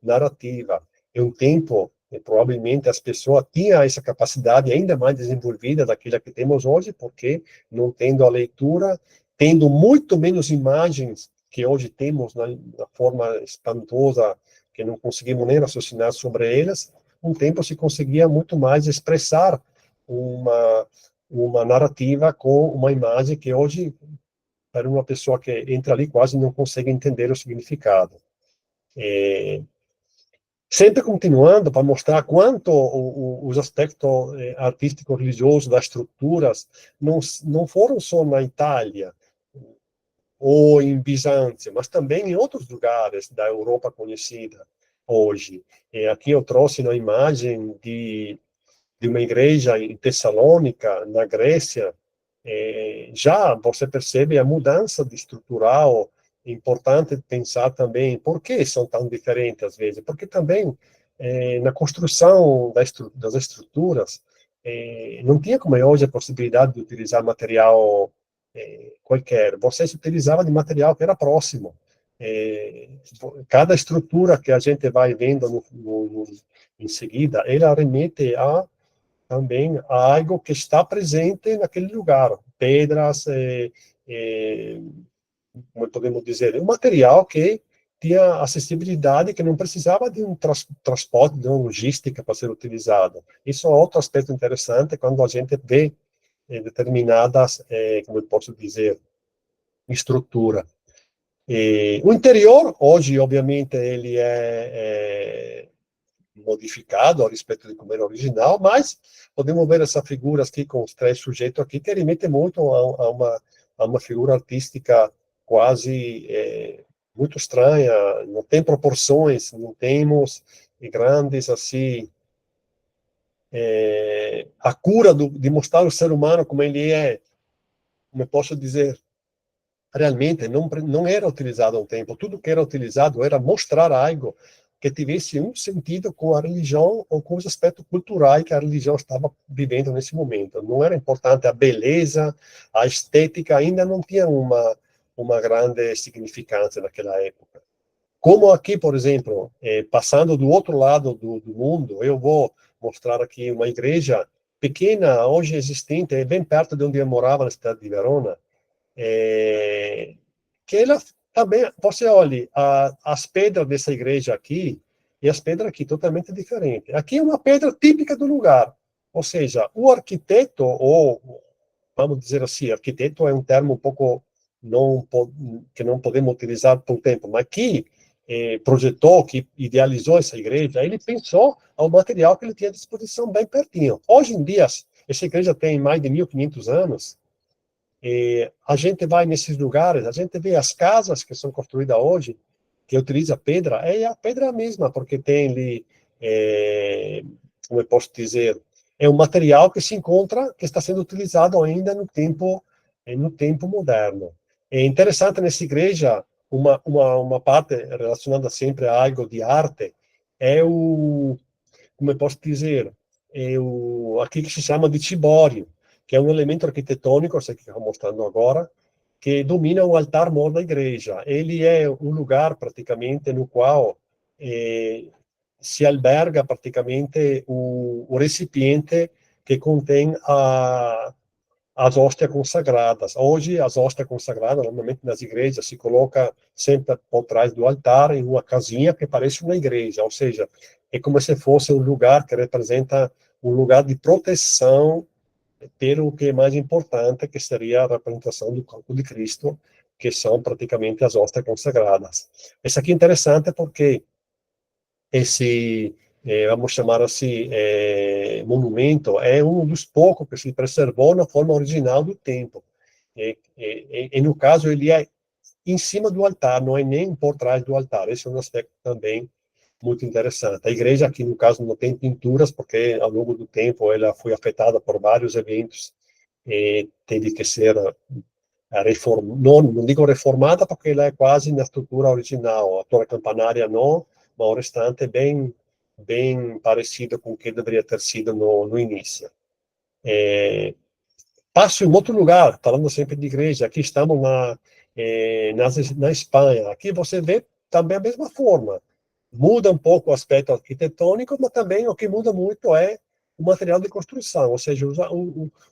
narrativa. Em um tempo, provavelmente as pessoas tinham essa capacidade ainda mais desenvolvida daquela que temos hoje, porque não tendo a leitura, tendo muito menos imagens que hoje temos na forma espantosa, que não conseguimos nem raciocinar sobre elas, um tempo se conseguia muito mais expressar uma narrativa com uma imagem que hoje, para uma pessoa que entra ali, quase não consegue entender o significado. Sempre continuando para mostrar quanto os aspectos artísticos religiosos das estruturas não foram só na Itália ou em Bizâncio, mas também em outros lugares da Europa conhecida hoje. Aqui eu trouxe uma imagem de uma igreja em Tessalônica, na Grécia. Já você percebe a mudança de estrutural. É importante pensar também por que são tão diferentes às vezes, porque também na construção das estruturas não tinha como é hoje a possibilidade de utilizar material qualquer. Você se utilizava de material que era próximo. É, Cada estrutura que a gente vai vendo em seguida, ela remete a também a algo que está presente naquele lugar. Pedras, como podemos dizer, um material que tinha acessibilidade, que não precisava de um transporte, de uma logística para ser utilizado. Isso é outro aspecto interessante quando a gente vê determinadas, como eu posso dizer, estrutura. O interior, hoje, obviamente, ele é modificado a respeito de como era original, mas podemos ver essa figura aqui com os três sujeitos aqui, que remete muito a uma figura artística quase muito estranha, não tem proporções, não temos grandes, assim, a cura de mostrar o ser humano como ele é, como eu posso dizer, realmente não era utilizado há um tempo. Tudo que era utilizado era mostrar algo que tivesse um sentido com a religião ou com os aspectos culturais que a religião estava vivendo nesse momento. Não era importante a beleza, a estética ainda não tinha uma grande significância naquela época. Como aqui, por exemplo, passando do outro lado do mundo, eu vou mostrar aqui uma igreja pequena, hoje existente, bem perto de onde eu morava, na cidade de Verona, que ela também, você olhe, as pedras dessa igreja aqui e as pedras aqui totalmente diferentes. Aqui é uma pedra típica do lugar, ou seja, o arquiteto, ou vamos dizer assim, arquiteto é um termo um pouco não, que não podemos utilizar por tempo, mas que projetou, que idealizou essa igreja, ele pensou ao material que ele tinha à disposição bem pertinho. Hoje em dia, essa igreja tem mais de 1.500 anos, a gente vai nesses lugares, a gente vê as casas que são construídas hoje, que utiliza pedra, é a pedra mesma, porque tem ali, como eu posso dizer, é um material que se encontra, que está sendo utilizado ainda no tempo moderno. É interessante nessa igreja, uma parte relacionada sempre a algo de arte, é como eu posso dizer, aqui que se chama de cibório, que é um elemento arquitetônico, esse que estou mostrando agora, que domina o altar-mor da igreja. Ele é um lugar, praticamente, no qual se alberga, praticamente, o recipiente que contém as hóstias consagradas. Hoje, as hóstias consagradas, normalmente nas igrejas, se coloca sempre por trás do altar, em uma casinha que parece uma igreja, ou seja, é como se fosse um lugar que representa um lugar de proteção pelo que é mais importante, que seria a representação do corpo de Cristo, que são praticamente as hóstias consagradas. Isso aqui é interessante porque esse, vamos chamar assim, monumento é um dos poucos que se preservou na forma original do templo. E no caso, ele é em cima do altar, não é nem por trás do altar. Esse é um aspecto também muito interessante. A igreja aqui, no caso, não tem pinturas, porque ao longo do tempo ela foi afetada por vários eventos e teve que ser não digo reformada, porque ela é quase na estrutura original. A torre campanária não, mas o restante é bem parecido com o que deveria ter sido no início. Passo em outro lugar, falando sempre de igreja, aqui estamos na Espanha. Aqui você vê também a mesma forma. Muda um pouco o aspecto arquitetônico, mas também o que muda muito é o material de construção, ou seja,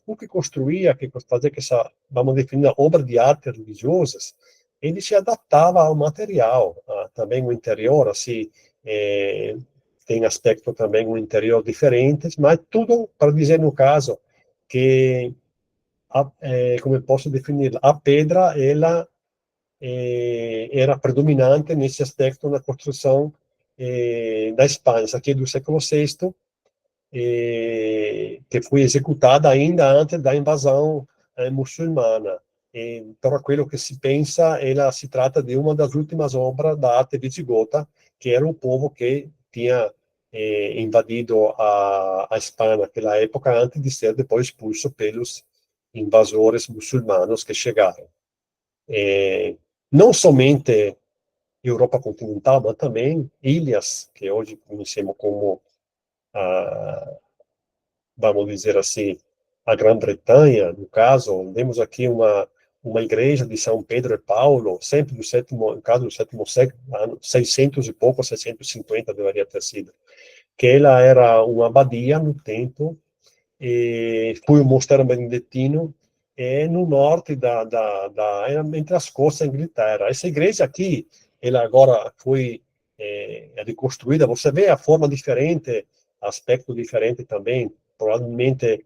o que construía, que fazia que essa, vamos definir, obra de arte religiosas, ele se adaptava ao material. Também o interior, assim, tem aspecto também um interior diferentes, mas tudo para dizer, no caso, que, como eu posso definir, a pedra, ela era predominante nesse aspecto na construção da Espanha, isso aqui é do século VI, que foi executada ainda antes da invasão muçulmana. Por aquilo que se pensa, ela se trata de uma das últimas obras da arte visigota, que era o povo que tinha invadido a Espanha naquela época, antes de ser depois expulso pelos invasores muçulmanos que chegaram. Não somente Europa continental, mas também ilhas, que hoje conhecemos como vamos dizer assim, a Grã-Bretanha, no caso, temos aqui uma igreja de São Pedro e Paulo, sempre do sétimo, no caso do sétimo século, ano 600 e pouco, 650 deveria ter sido, que ela era uma abadia no tempo, e foi um mosteiro beneditino, no norte entre as costas da Inglaterra. Essa igreja aqui, ela agora foi reconstruída, você vê a forma diferente, aspecto diferente também, provavelmente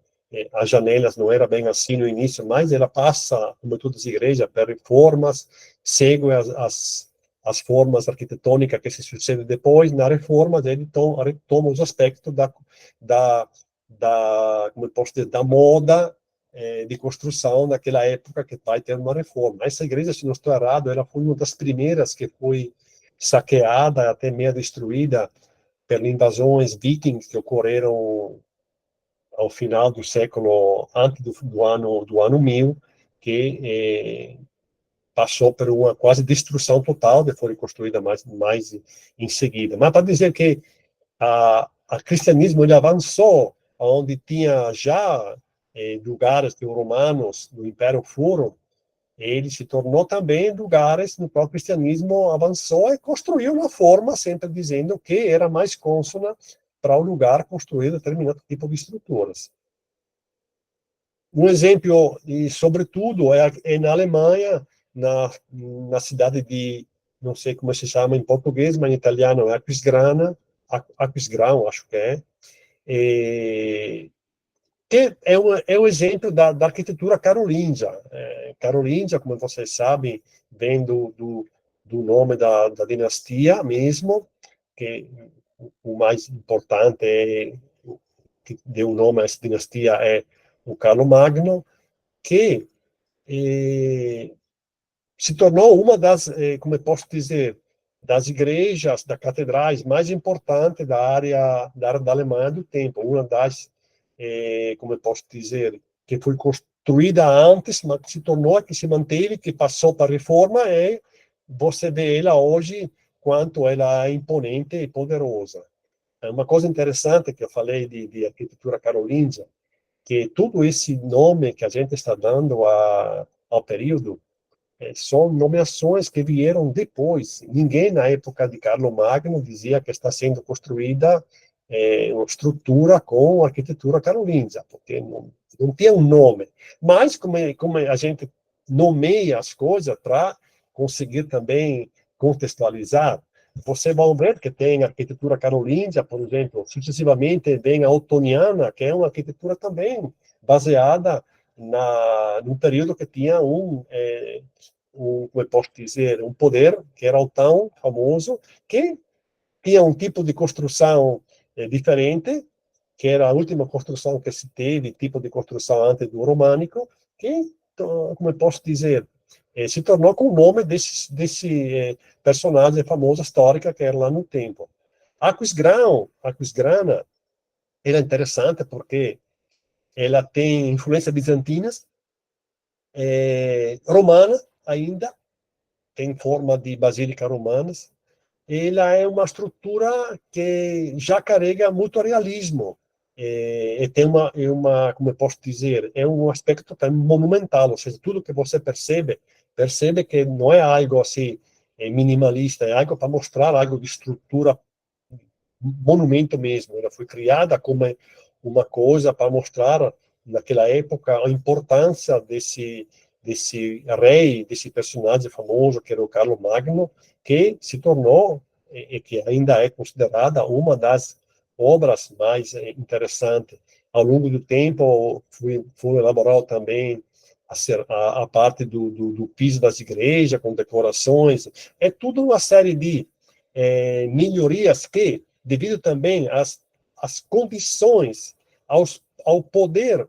as janelas não eram bem assim no início, mas ela passa, como todas as igrejas, por reformas, segue as formas arquitetônicas que se sucedem depois, na reforma ele retoma os aspectos da como eu posso dizer, da moda de construção naquela época que vai ter uma reforma. Essa igreja, se não estou errado, ela foi uma das primeiras que foi saqueada, até meio destruída, pelas invasões vikings que ocorreram ao final do século, antes do ano 1000, que passou por uma quase destruição total, depois foi construída mais em seguida. Mas para dizer que a cristianismo ele avançou onde tinha já lugares que os romanos do Império foram, ele se tornou também lugares no qual o cristianismo avançou e construiu uma forma, sempre dizendo que era mais cônsona para o lugar construir determinado tipo de estruturas. Um exemplo, e sobretudo, é na Alemanha, na cidade de, não sei como se chama em português, mas em italiano é Aquisgrana, Aquisgrão, acho que é, que é um exemplo da arquitetura carolíngia. Carolíngia, como vocês sabem, vem do nome da dinastia mesmo, que o mais importante que deu o nome a essa dinastia é o Carlomagno, que se tornou uma das, como eu posso dizer, das igrejas, das catedrais mais importantes da área da Alemanha do tempo. Uma das, como eu posso dizer, que foi construída antes, mas que se tornou, que se manteve, que passou para a reforma, e você vê ela hoje, quanto ela é imponente e poderosa. É uma coisa interessante que eu falei de arquitetura carolíngia, que todo esse nome que a gente está dando ao período são nomeações que vieram depois. Ninguém, na época de Carlomagno, dizia que está sendo construída uma estrutura com arquitetura carolíngia, porque não tinha um nome. Mas, como a gente nomeia as coisas para conseguir também contextualizar, você vai ver que tem arquitetura carolíngia, por exemplo, sucessivamente vem a otoniana, que é uma arquitetura também baseada num período que tinha como eu posso dizer, um poder que era o tão famoso, que tinha um tipo de construção diferente, que era a última construção que se teve, tipo de construção antes do românico, que, como eu posso dizer, se tornou com o nome desse personagem famoso histórica que era lá no tempo. Aquisgrana, era interessante porque ela tem influência bizantinas, romana ainda, tem forma de basílica romanas. Ela é uma estrutura que já carrega muito realismo. E tem como eu posso dizer, é um aspecto também monumental, ou seja, tudo que você percebe que não é algo assim minimalista, é algo para mostrar algo de estrutura, monumento mesmo. Ela foi criada como uma coisa para mostrar, naquela época, a importância desse rei, desse personagem famoso que era o Carlo Magno, que se tornou e que ainda é considerada uma das obras mais interessantes. Ao longo do tempo, foi elaborado também a parte do piso das igrejas, com decorações. É tudo uma série de melhorias que, devido também às condições, ao poder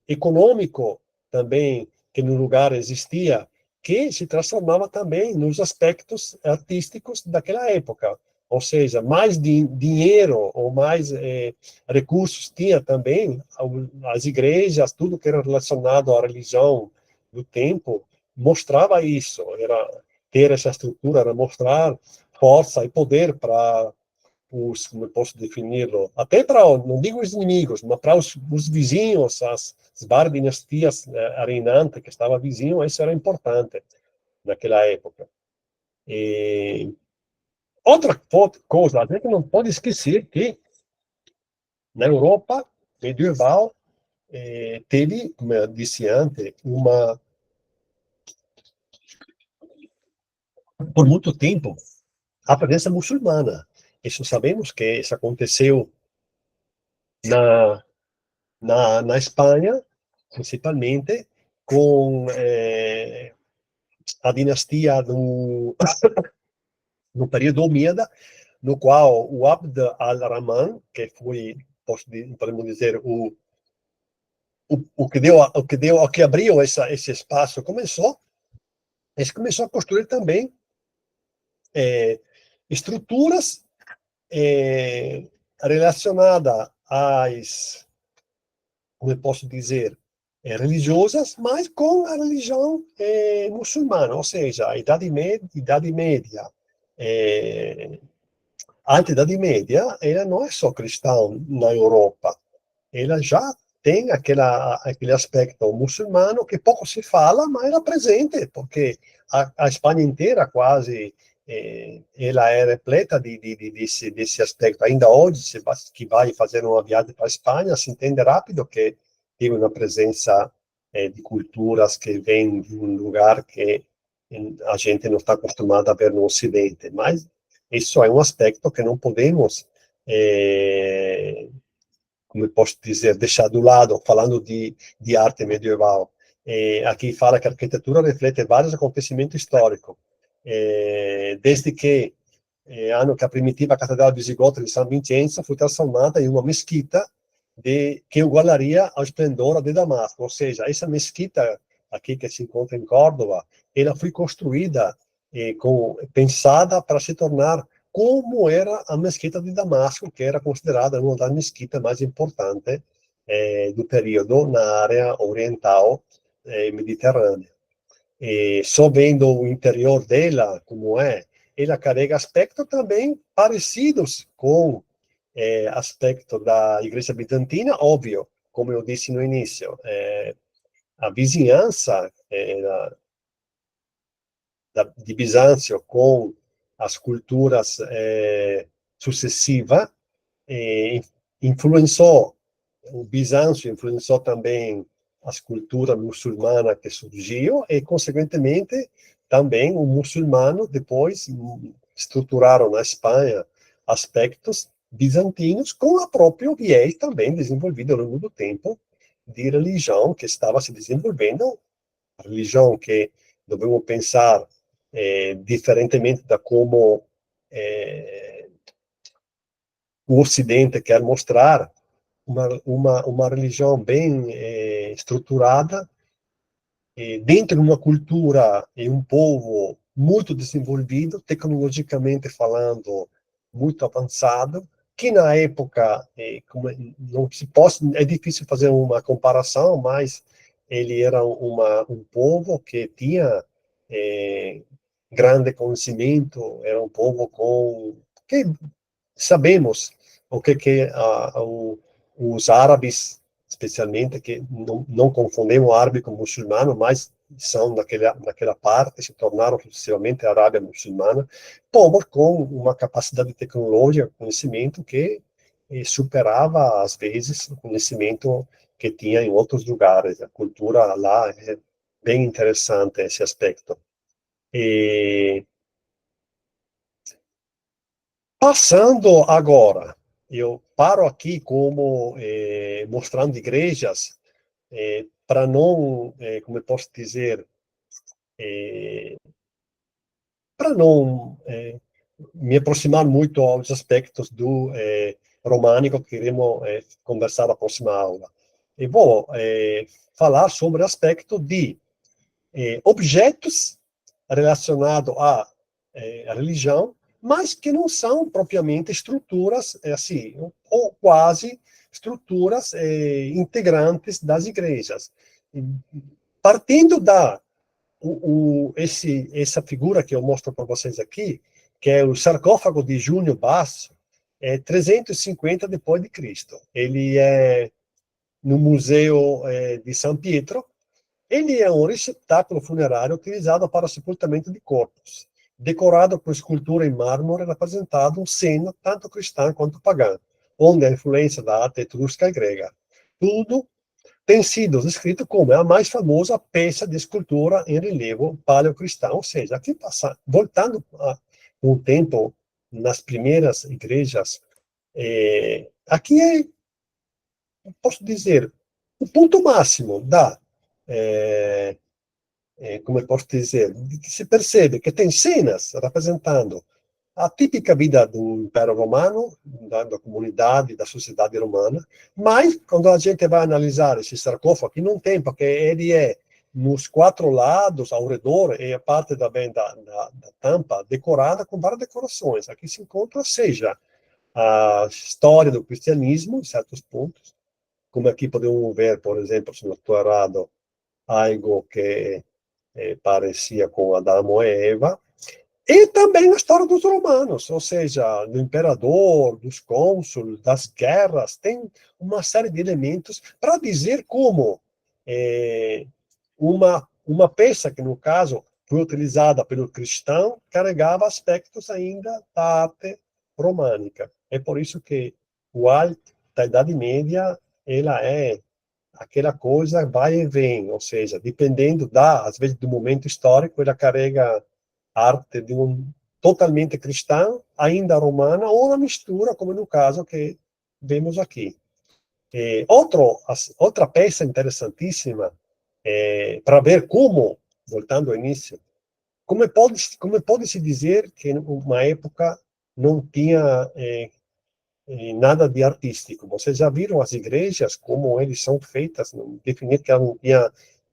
econômico também que no lugar existia, que se transformava também nos aspectos artísticos daquela época. Ou seja, mais dinheiro ou mais recursos tinha também as igrejas, tudo que era relacionado à religião do tempo, mostrava isso, era ter essa estrutura, era mostrar força e poder para como eu posso defini-lo, até para, não digo os inimigos, mas para os vizinhos, as várias dinastias reinantes que estavam vizinhos, isso era importante naquela época. E outra coisa, a gente não pode esquecer que na Europa medieval teve, como eu disse antes, por muito tempo, a presença muçulmana. Isso sabemos que isso aconteceu na, na Espanha, principalmente, com a dinastia no período Omíada, no qual o Abd al-Rahman, que foi, podemos dizer, o que abriu esse espaço, começou a construir também estruturas relacionadas às, como eu posso dizer, religiosas, mas com a religião muçulmana, ou seja, a Idade Média, a Idade Média, ela não é só cristã na Europa, ela já tem aquele aspecto muçulmano que pouco se fala, mas era presente, porque a Espanha inteira quase ela é repleta desse aspecto. Ainda hoje, se que vai fazer uma viagem para a Espanha, se entende rápido que tem uma presença de culturas que vêm de um lugar que a gente não está acostumado a ver no Ocidente. Mas isso é um aspecto que não podemos como eu posso dizer, deixar do lado, falando de arte medieval. Aqui fala que a arquitetura reflete vários acontecimentos históricos, desde que ano que a primitiva catedral visigota de São Vincenzo foi transformada em uma mesquita que igualaria ao esplendor de Damasco. Ou seja, essa mesquita aqui que se encontra em Córdoba, ela foi construída, pensada para se tornar como era a mesquita de Damasco, que era considerada uma das mesquitas mais importantes do período na área oriental mediterrânea. Só vendo o interior dela, como é, ela carrega aspectos também parecidos com aspecto da Igreja Bizantina, óbvio, como eu disse no início, a vizinhança de Bizâncio com as culturas sucessivas influenciou, o Bizâncio influenciou também as culturas muçulmanas que surgiu e, consequentemente, também o muçulmano depois estruturaram na Espanha aspectos bizantinos com a própria viés também desenvolvido ao longo do tempo de religião que estava se desenvolvendo, a religião que devemos pensar diferentemente da como o Ocidente quer mostrar, uma religião bem estruturada, dentro de uma cultura e um povo muito desenvolvido, tecnologicamente falando, muito avançado, que na época, como não se pode, é difícil fazer uma comparação, mas ele era um povo que tinha grande conhecimento, era um povo que sabemos que os árabes, especialmente, que não confundemos árabe com muçulmano, mas são naquela parte, se tornaram sucessivamente a Arábia muçulmana, povos com uma capacidade tecnológica, conhecimento que superava, às vezes, o conhecimento que tinha em outros lugares. A cultura lá bem interessante esse aspecto. E, passando agora, eu paro aqui como mostrando igrejas, para não, como eu posso dizer, para não me aproximar muito aos aspectos do românico que queremos conversar na próxima aula. E vou falar sobre o aspecto de objetos relacionados à religião, mas que não são propriamente estruturas, assim, ou quase estruturas integrantes das igrejas. Partindo essa figura que eu mostro para vocês aqui, que é o sarcófago de Júnior Basso, é 350 depois de Cristo. Ele é no Museu de São Pietro. Ele é um receptáculo funerário utilizado para o sepultamento de corpos, decorado com escultura em mármore representado um seno tanto cristão quanto pagão, onde a influência da arte etrusca e grega. Tudo tem sido descrito como a mais famosa peça de escultura em relevo paleocristão, ou seja, aqui voltando a um tempo nas primeiras igrejas, aqui é, posso dizer, o ponto máximo é, como eu posso dizer, que se percebe que tem cenas representando a típica vida do Império Romano, da comunidade, da sociedade romana, mas quando a gente vai analisar esse sarcófago, que não tem, porque ele é nos quatro lados, ao redor, e a parte também da tampa decorada com várias decorações. Aqui se encontra, seja a história do cristianismo, em certos pontos, como aqui podemos ver, por exemplo, se não estou errado, algo que parecia com Adão e Eva, e também a história dos romanos, ou seja, do imperador, dos cônsules, das guerras, tem uma série de elementos para dizer como uma peça que, no caso, foi utilizada pelo cristão, carregava aspectos ainda da arte românica. É por isso que o arte da Idade Média, ela é aquela coisa vai e vem, ou seja, dependendo às vezes, do momento histórico, ela carrega arte de totalmente cristã, ainda romana, ou uma mistura, como no caso que vemos aqui. Outra peça interessantíssima, para ver como, voltando ao início, como pode se dizer que uma época não tinha nada de artístico. Vocês já viram as igrejas, como eles são feitas, definir que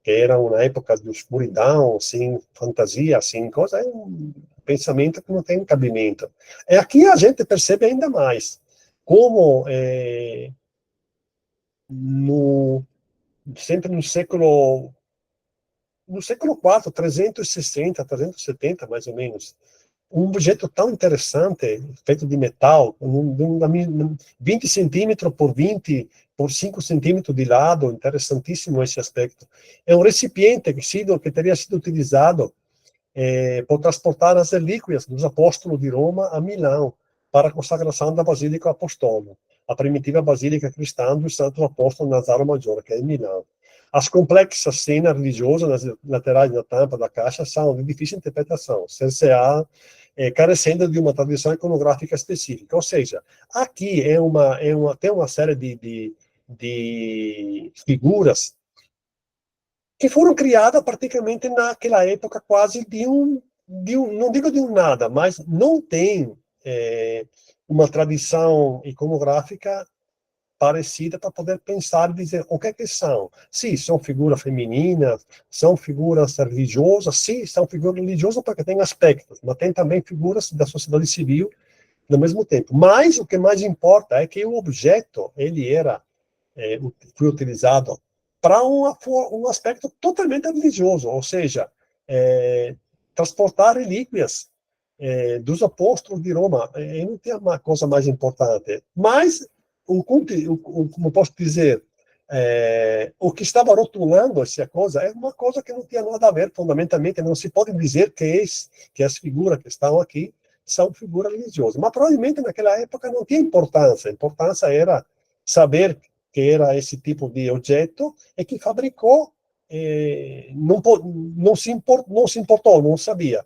era uma época de escuridão, sem fantasia, sem coisa, é um pensamento que não tem cabimento. Aqui a gente percebe ainda mais como no, sempre no século IV, 360, 370, mais ou menos, um objeto tão interessante, feito de metal, 20 centímetros por 20 por 5 centímetros de lado, interessantíssimo esse aspecto. É um recipiente que teria sido utilizado por transportar as relíquias dos apóstolos de Roma a Milão, para a consagração da Basílica Apostólica, a primitiva Basílica Cristã dos Santos Apóstolos Nazaro Maggiore, que é em Milão. As complexas cenas religiosas nas laterais da tampa da caixa são de difícil interpretação, CCA, carecendo de uma tradição iconográfica específica. Ou seja, aqui tem uma série de figuras que foram criadas praticamente naquela época quase não digo de um nada, mas não tem uma tradição iconográfica parecida para poder pensar e dizer o que é que são. Sim, são figuras femininas, são figuras religiosas, sim, são figuras religiosas porque têm aspectos, mas tem também figuras da sociedade civil no mesmo tempo. Mas o que mais importa é que o objeto, foi utilizado para um aspecto totalmente religioso, ou seja, transportar relíquias dos apóstolos de Roma. Não tem uma coisa mais importante. Mas, como posso dizer, o que estava rotulando essa coisa é uma coisa que não tinha nada a ver, fundamentalmente, não se pode dizer que as figuras que estão aqui são figuras religiosas. Mas, provavelmente, naquela época não tinha importância. A importância era saber que era esse tipo de objeto e que fabricou não se importou, não sabia.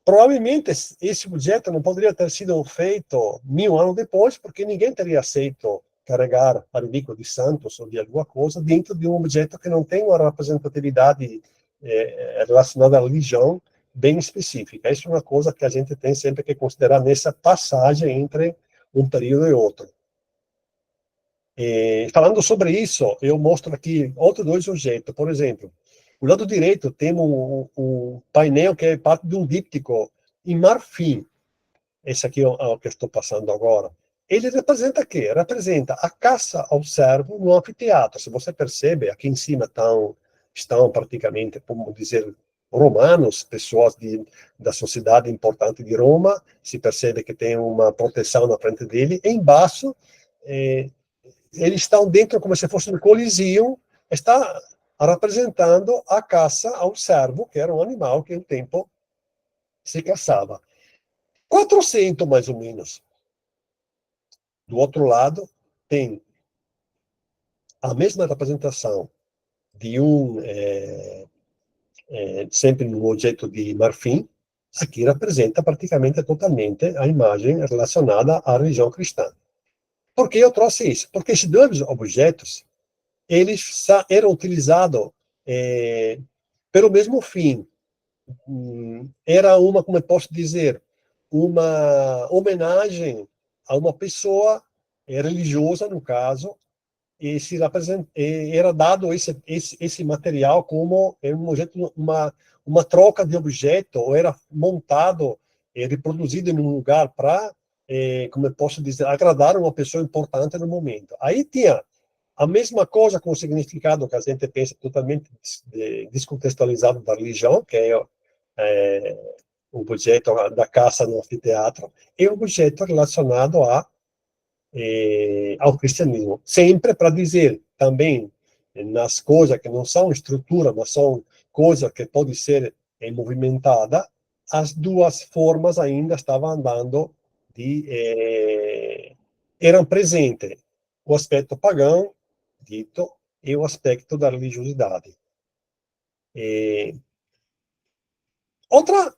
Provavelmente esse objeto não poderia ter sido feito 1000 anos depois, porque ninguém teria aceito carregar a relíquia de santos ou de alguma coisa dentro de um objeto que não tem uma representatividade relacionada à religião bem específica. Isso é uma coisa que a gente tem sempre que considerar nessa passagem entre um período e outro. Falando sobre isso, eu mostro aqui outros dois objetos. Por exemplo, do lado direito temos um painel que é parte de um díptico em marfim. Esse aqui é o que estou passando agora. Ele representa o quê? Representa a caça ao cervo no anfiteatro. Se você percebe, aqui em cima estão praticamente, como dizer, romanos, pessoas da sociedade importante de Roma. Se percebe que tem uma proteção na frente dele. E embaixo, eles estão dentro como se fosse um coliseu, está representando a caça ao cervo, que era um animal que, em tempo, se caçava. 400, mais ou menos. Do outro lado, tem a mesma representação de sempre um objeto de marfim. Aqui representa praticamente totalmente a imagem relacionada à religião cristã. Por que eu trouxe isso? Porque esses dois objetos, eles eram utilizados pelo mesmo fim. Era uma, como eu posso dizer, uma homenagem a uma pessoa religiosa, no caso, e era dado esse material como um objeto, uma troca de objeto, ou era montado e reproduzido em um lugar para, como eu posso dizer, agradar uma pessoa importante no momento. Aí tinha a mesma coisa com o significado que a gente pensa totalmente descontextualizado da religião, que é o objeto da caça no anfiteatro, e o objeto relacionado ao cristianismo. Sempre para dizer também nas coisas que não são estrutura, mas são coisas que podem ser movimentadas, as duas formas ainda estavam andando eram presentes o aspecto pagão, dito, e o aspecto da religiosidade. Outra,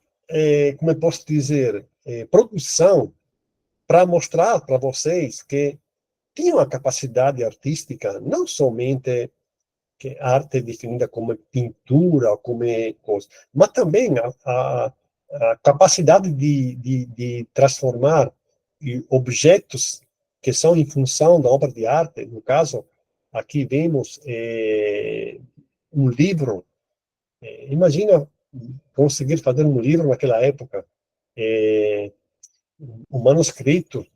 como eu posso dizer, produção para mostrar para vocês que tinha uma capacidade artística, não somente que a arte é definida como pintura, como coisa, mas também a capacidade de transformar objetos que são em função da obra de arte. No caso, aqui vemos um livro. Imagina conseguir fazer um livro naquela época, um manuscrito,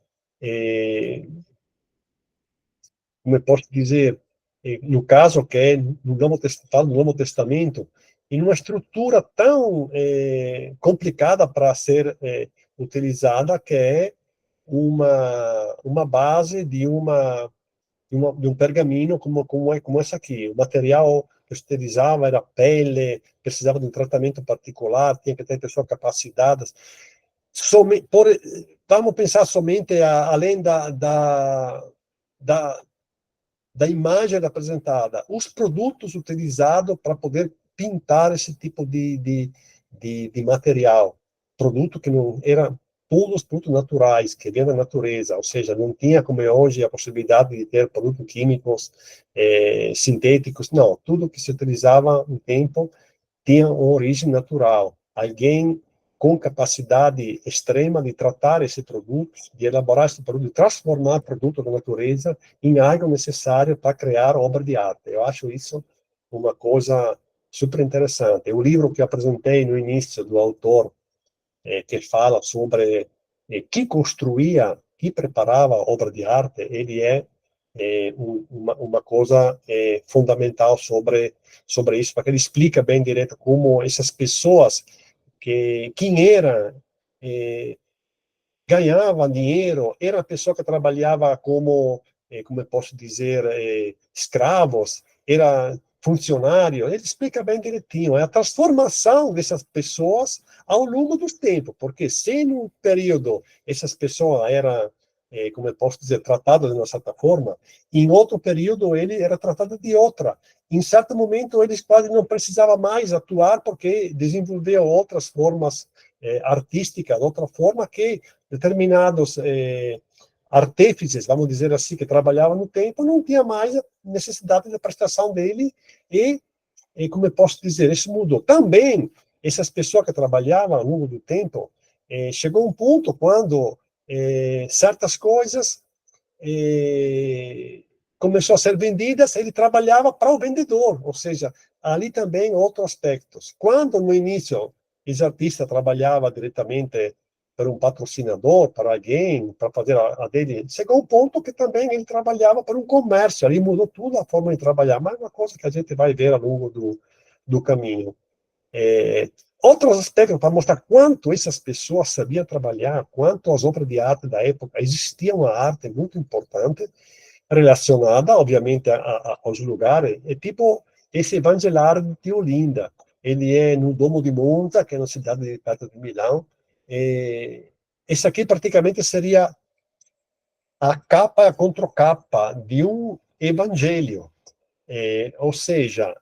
como eu posso dizer, no caso que é no Novo Testamento, em uma estrutura tão complicada para ser utilizada, que é uma base de um pergaminho como essa aqui. O material que utilizava era pele, precisava de um tratamento particular, tinha que ter pessoas capacitadas. Vamos pensar somente além da, da imagem apresentada, os produtos utilizados para poder pintar esse tipo de material. Produto que não era todos produtos naturais, que vêm da natureza, ou seja, não tinha como é hoje a possibilidade de ter produtos químicos sintéticos, não, tudo que se utilizava no tempo tinha uma origem natural. Alguém com capacidade extrema de tratar esse produto, de elaborar esse produto, de transformar o produto da natureza em algo necessário para criar obra de arte. Eu acho isso uma coisa super interessante. O livro que apresentei no início do autor, que fala sobre que construía, que preparava obra de arte, ele uma coisa fundamental sobre isso, porque ele explica bem direto como essas pessoas, quem era, ganhava dinheiro, era a pessoa que trabalhava como eu posso dizer, escravos, era funcionário, ele explica bem direitinho, é a transformação dessas pessoas ao longo dos tempos, porque se num período essas pessoas eram como eu posso dizer, tratado de uma certa forma, em outro período ele era tratado de outra. Em certo momento eles quase não precisavam mais atuar porque desenvolveu outras formas artísticas, outra forma que determinados artífices, vamos dizer assim, que trabalhavam no tempo, não tinha mais a necessidade da prestação dele e como eu posso dizer, isso mudou. Também, essas pessoas que trabalhavam ao longo do tempo, chegou um ponto quando certas coisas começou a ser vendidas, ele trabalhava para o vendedor, ou seja, ali também outros aspectos. Quando no início esse artista trabalhava diretamente para um patrocinador, para alguém, para fazer a dele, chegou um ponto que também ele trabalhava para um comércio, ali mudou tudo a forma de trabalhar, mas é uma coisa que a gente vai ver ao longo do caminho. É, outros aspectos para mostrar quanto essas pessoas sabiam trabalhar, quanto as obras de arte da época, existia uma arte muito importante, relacionada, obviamente, aos lugares, é tipo esse Evangelário de Olinda. Ele é no Domo de Monza, que é uma cidade perto de Milão. Esse aqui praticamente seria a capa e a contracapa de um evangelho. Ou seja,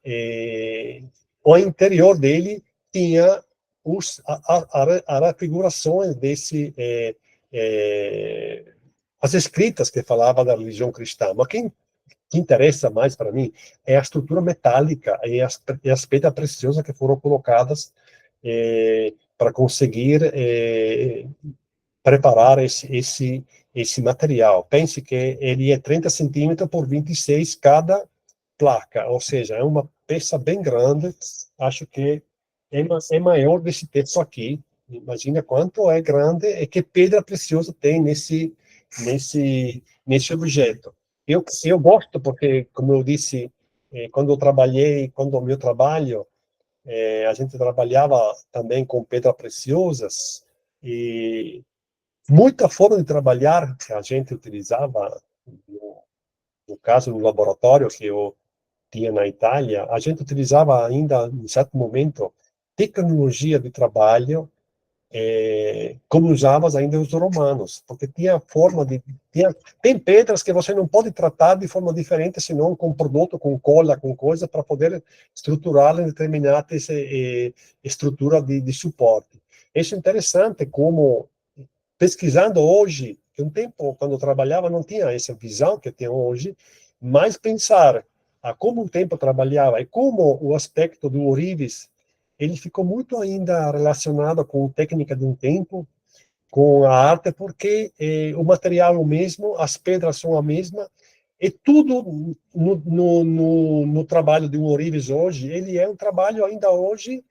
o interior dele tinha as refigurações desse as escritas que falavam da religião cristã. Mas quem que interessa mais para mim é a estrutura metálica e as pedras preciosas que foram colocadas para conseguir preparar esse material. Pense que ele é 30 centímetros por 26 cada placa, ou seja, é uma peça bem grande. Acho que é maior desse texto aqui. Imagina quanto é grande e que pedra preciosa tem nesse objeto. Eu gosto porque, como eu disse, quando eu trabalhei, quando o meu trabalho, a gente trabalhava também com pedras preciosas e muita forma de trabalhar que a gente utilizava, no caso, no laboratório que eu tinha na Itália, a gente utilizava ainda, em certo momento, tecnologia de trabalho como usavam ainda os romanos, porque tinha forma de tem pedras que você não pode tratar de forma diferente, senão com produto, com cola, com coisa para poder estruturar em determinada estrutura de suporte. Isso é interessante como pesquisando hoje, que um tempo quando eu trabalhava não tinha essa visão que tem hoje, mas pensar a como um tempo trabalhava e como o aspecto do Orives ele ficou muito ainda relacionado com técnica de um tempo, com a arte, porque o material é o mesmo, as pedras são a mesma, e tudo no trabalho de um Orives hoje, ele é um trabalho ainda hoje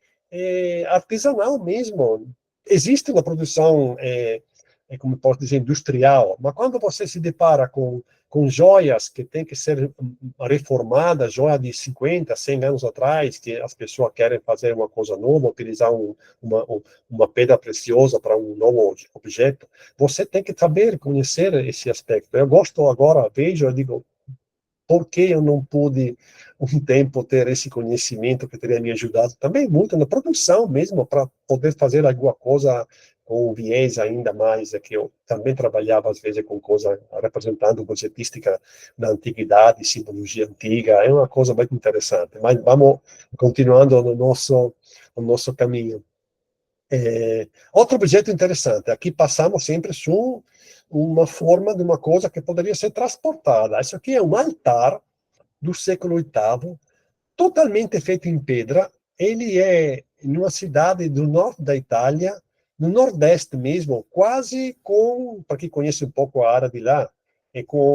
artesanal mesmo. Existe uma produção, como posso dizer, industrial, mas quando você se depara com joias que têm que ser reformadas, joia de 50, 100 anos atrás, que as pessoas querem fazer uma coisa nova, utilizar uma pedra preciosa para um novo objeto, você tem que saber conhecer esse aspecto. Eu gosto agora, vejo, eu digo, por que eu não pude, um tempo, ter esse conhecimento que teria me ajudado também muito na produção mesmo, para poder fazer alguma coisa com um viés ainda mais, que eu também trabalhava, às vezes, com coisa representando budgetística na antiguidade, simbologia antiga, é uma coisa muito interessante. Mas vamos continuando no nosso caminho. Outro objeto interessante, aqui passamos sempre por uma forma de uma coisa que poderia ser transportada. Isso aqui é um altar do século VIII, totalmente feito em pedra. Ele é em uma cidade do norte da Itália, no nordeste mesmo, quase com, para quem conhece um pouco a área de lá,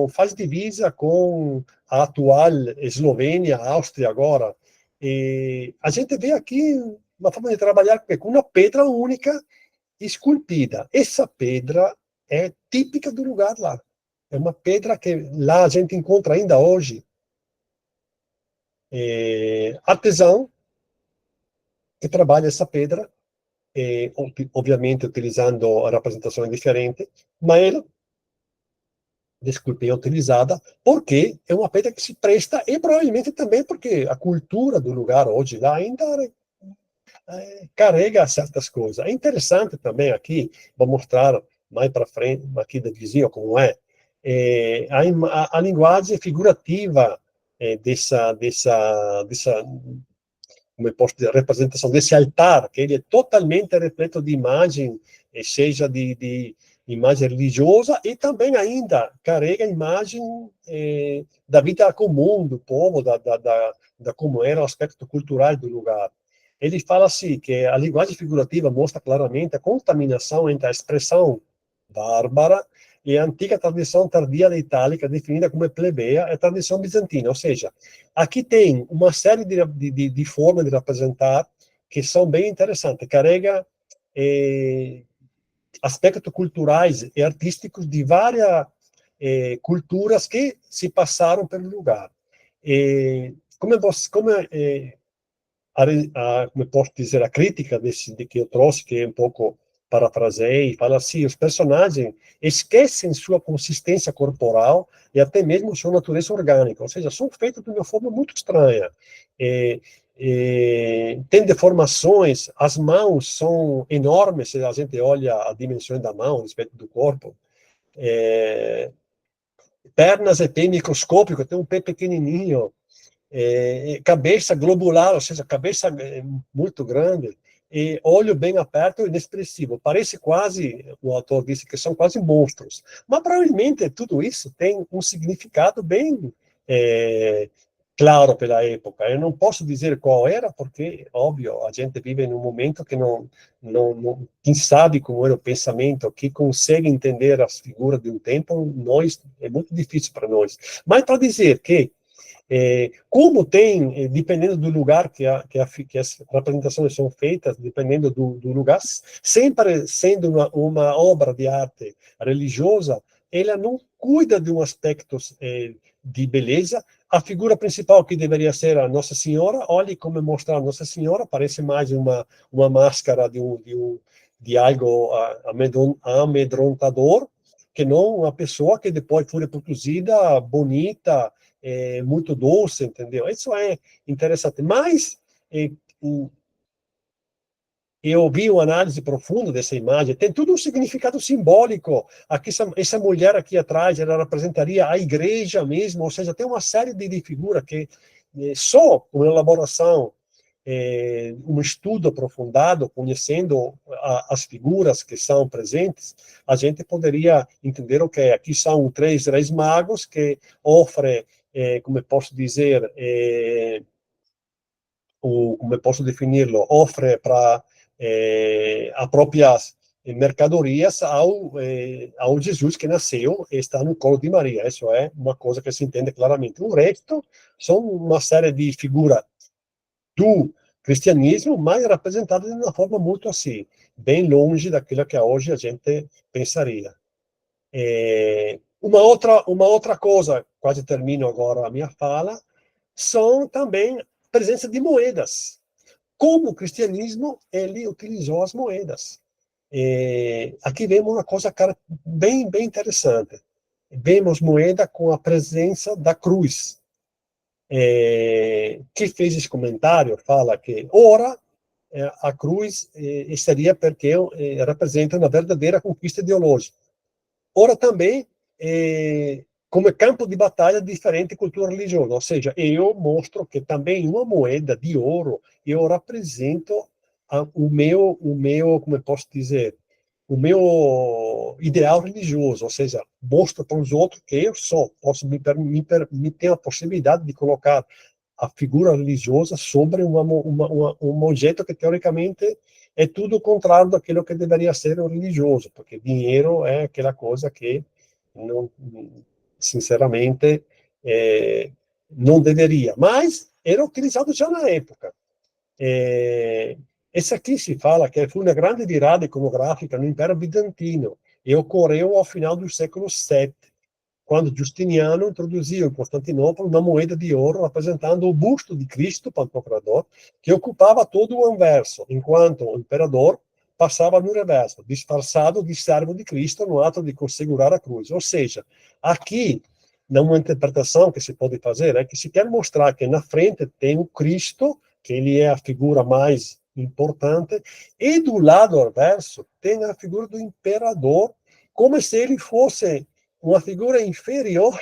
faz divisa com a atual Eslovênia, Áustria agora. E a gente vê aqui uma forma de trabalhar com uma pedra única esculpida. Essa pedra é típica do lugar lá. É uma pedra que lá a gente encontra ainda hoje artesão que trabalha essa pedra, obviamente utilizando a representação diferente, mas ela, desculpe, é utilizada porque é uma pedra que se presta e provavelmente também porque a cultura do lugar hoje lá ainda carrega certas coisas. É interessante também aqui, vou mostrar mais para frente, aqui da vizinho, como é, a linguagem figurativa dessa come posso dizer, representação desse altar, que ele é totalmente repleto de imagem, seja de imagem religiosa, e também ainda carrega a imagem da vida comum do povo, da como era o aspecto cultural do lugar. Ele fala assim, que a linguagem figurativa mostra claramente a contaminação entre a expressão bárbara e a antiga tradição tardia da itálica, definida como plebeia, é a tradição bizantina. Ou seja, aqui tem uma série de formas de representar que são bem interessantes. Carrega aspectos culturais e artísticos de várias culturas que se passaram pelo lugar. Como eu posso dizer, a crítica de que eu trouxe, que é um pouco parafraseei, fala assim, os personagens esquecem sua consistência corporal e até mesmo sua natureza orgânica, ou seja, são feitos de uma forma muito estranha. Tem deformações, as mãos são enormes, se a gente olha a dimensão da mão, respeito do corpo. Pernas é pé microscópico, tem um pé pequenininho, cabeça globular, ou seja, cabeça muito grande, e olho bem aberto e inexpressivo. Parece quase, o autor disse que são quase monstros. Mas provavelmente tudo isso tem um significado bem claro pela época. Eu não posso dizer qual era, porque, óbvio, a gente vive num momento que quem sabe como era o pensamento, que consegue entender as figuras de um tempo, nós, é muito difícil para nós. Mas para dizer que como tem, dependendo do lugar que as representações são feitas, dependendo do lugar, sempre sendo uma obra de arte religiosa, ela não cuida de um aspecto de beleza. A figura principal, que deveria ser a Nossa Senhora, olhe como mostrar a Nossa Senhora, parece mais uma máscara de algo amedrontador, que não uma pessoa que depois foi reproduzida bonita, muito doce, entendeu? Isso é interessante. Mas eu vi uma análise profunda dessa imagem, tem tudo um significado simbólico. Aqui, essa mulher aqui atrás, ela representaria a igreja mesmo, ou seja, tem uma série de figuras que só com elaboração, um estudo aprofundado, conhecendo as figuras que são presentes, a gente poderia entender o que é. Aqui são 3 reis magos que oferem, como eu posso dizer, como eu posso defini-lo, oferem para as próprias mercadorias ao Jesus que nasceu e está no colo de Maria. Isso é uma coisa que se entende claramente. O resto são uma série de figuras do cristianismo, mas representada de uma forma muito assim, bem longe daquilo que hoje a gente pensaria. Uma outra coisa, quase termino agora a minha fala, são também presença de moedas. Como o cristianismo ele utilizou as moedas. Aqui vemos uma coisa bem interessante. Vemos moeda com a presença da cruz. Que fez esse comentário fala que, ora, a cruz seria porque representa uma verdadeira conquista ideológica. Ora, também, como campo de batalha diferente cultura religiosa. Ou seja, eu mostro que também uma moeda de ouro, eu represento como eu posso dizer, o meu ideal religioso, ou seja, mostro para os outros que eu posso me ter a possibilidade de colocar a figura religiosa sobre um objeto que, teoricamente, é tudo o contrário daquilo que deveria ser o religioso, porque dinheiro é aquela coisa que, não, sinceramente, não deveria. Mas era utilizado já na época. Esse aqui se fala que foi uma grande virada iconográfica no Império Bizantino e ocorreu ao final do século VII, quando Justiniano introduziu em Constantinopla uma moeda de ouro representando o busto de Cristo, Pantocrador, que ocupava todo o anverso, enquanto o imperador passava no reverso, disfarçado de servo de Cristo no ato de segurar a cruz. Ou seja, aqui, numa interpretação que se pode fazer, é que se quer mostrar que na frente tem o Cristo, que ele é a figura mais importante, e do lado adverso tem a figura do imperador, como se ele fosse uma figura inferior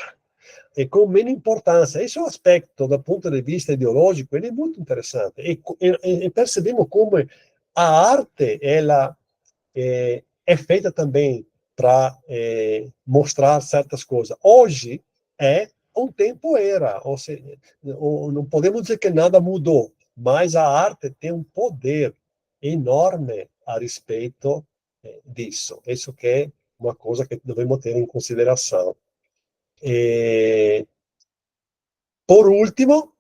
e com menos importância. Esse é um aspecto, do ponto de vista ideológico, ele é muito interessante. E percebemos como a arte, ela é feita também para mostrar certas coisas. Hoje um tempo era, ou seja, não podemos dizer que nada mudou, mas a arte tem um poder enorme a respeito disso. Isso que é uma coisa que devemos ter em consideração. Por último,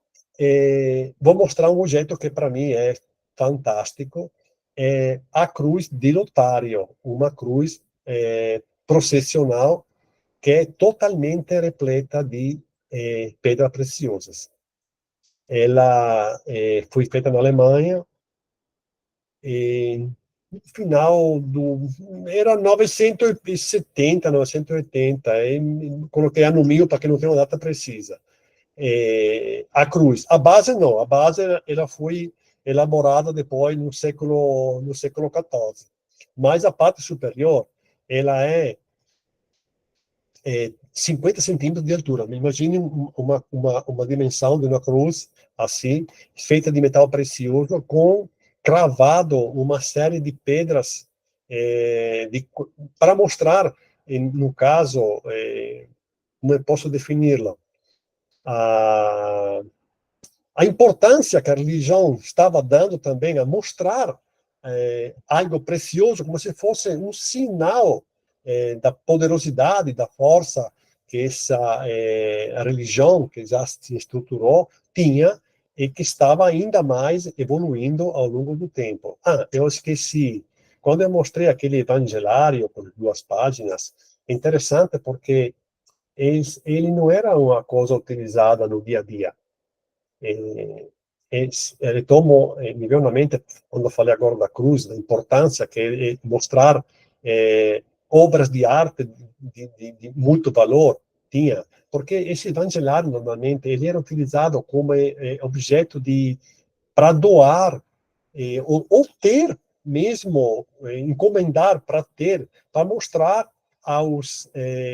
vou mostrar um objeto que para mim é fantástico, é a cruz de Lotário, uma cruz processional que é totalmente repleta de pedras preciosas. Ela foi feita na Alemanha e no final do... Era 970, 980, coloquei ano 1000 para que não tenha uma data precisa. A cruz. A base não, a base ela foi elaborada depois no século XIV. Mas a parte superior, ela é 50 centímetros de altura. Imagine uma dimensão de uma cruz assim, feita de metal precioso, com cravado uma série de pedras para mostrar, no caso, como eu posso defini-la? A, a importância que a religião estava dando também a mostrar algo precioso, como se fosse um sinal da poderosidade, da força que essa religião, que já se estruturou, tinha, e que estava ainda mais evoluindo ao longo do tempo. Eu esqueci. Quando eu mostrei aquele evangelário com 2 páginas, é interessante porque ele não era uma coisa utilizada no dia a dia. Eh, Retomo, me veio na mente, quando falei agora da cruz, da importância que é mostrar obras de arte de muito valor tinha, porque esse evangelário, normalmente, ele era utilizado como objeto para doar, ou ter mesmo, encomendar para ter, para mostrar aos,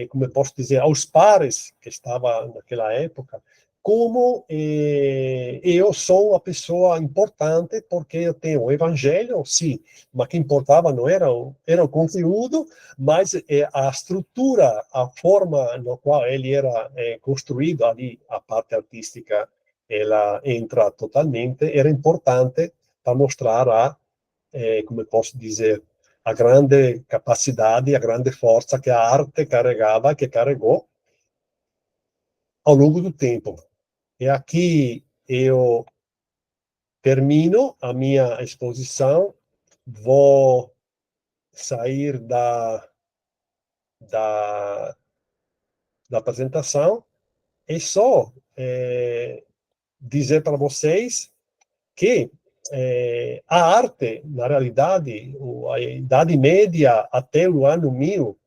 como eu posso dizer, aos pares que estavam naquela época, como eu sou uma pessoa importante porque eu tenho o evangelho, sim, mas o que importava não era o conteúdo, mas a estrutura, a forma na qual ele era construído ali, a parte artística, ela entra totalmente, era importante para mostrar como eu posso dizer, a grande capacidade, a grande força que a arte carregava, que carregou ao longo do tempo. E aqui eu termino a minha exposição, vou sair da, da apresentação e só dizer para vocês que a arte, na realidade, a Idade Média até o ano 1000,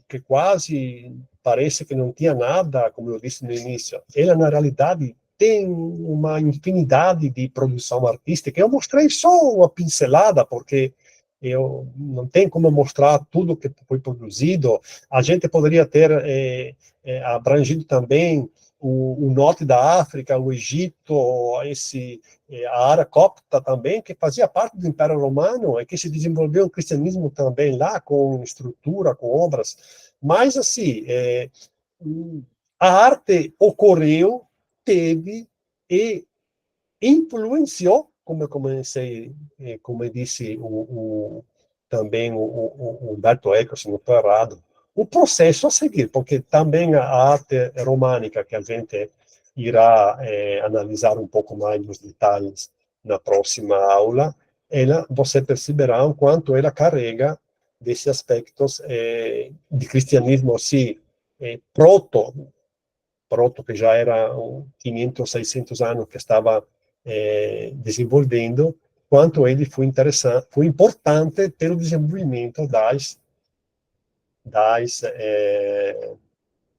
que quase parece que não tinha nada, como eu disse no início, ela, na realidade, tem uma infinidade de produção artística. Eu mostrei só uma pincelada, porque eu não tenho como mostrar tudo que foi produzido. A gente poderia ter abrangido também o norte da África, o Egito, a área copta também, que fazia parte do Império Romano, e que se desenvolveu o cristianismo também lá, com estrutura, com obras. Mas, assim, a arte ocorreu, teve e influenciou, como eu comecei, como eu disse também o Humberto Eco, se não estou errado, o processo a seguir, porque também a arte românica, que a gente irá analisar um pouco mais nos detalhes na próxima aula, você perceberá o quanto ela carrega desses aspectos de cristianismo, assim, proto, que já era 500, 600 anos que estava desenvolvendo, quanto ele foi interessante, foi importante pelo desenvolvimento das,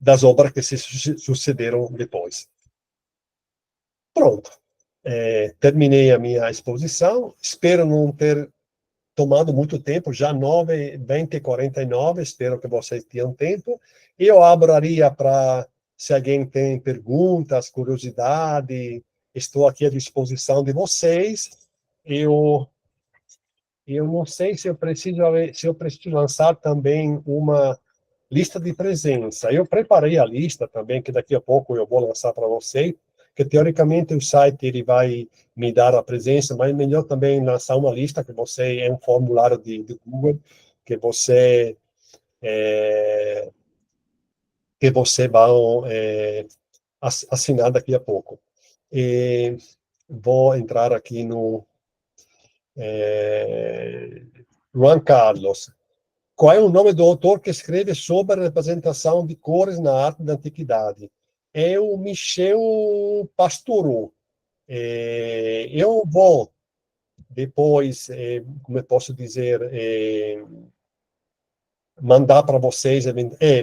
das obras que se sucederam depois. Pronto. Terminei a minha exposição. Espero não ter tomando muito tempo, já 9h20, 49, espero que vocês tenham tempo. Eu abriria para, se alguém tem perguntas, curiosidade, estou aqui à disposição de vocês. Eu não sei se eu preciso lançar também uma lista de presença. Eu preparei a lista também, que daqui a pouco eu vou lançar para vocês, que teoricamente o site ele vai me dar a presença, mas é melhor também lançar uma lista que você é um formulário de Google que é, você vai assinar daqui a pouco. E vou entrar aqui no Juan Carlos. Qual é o nome do autor que escreve sobre a representação de cores na arte da antiguidade? É o Michel Pastoureau. Eu vou depois, como eu posso dizer, mandar para vocês.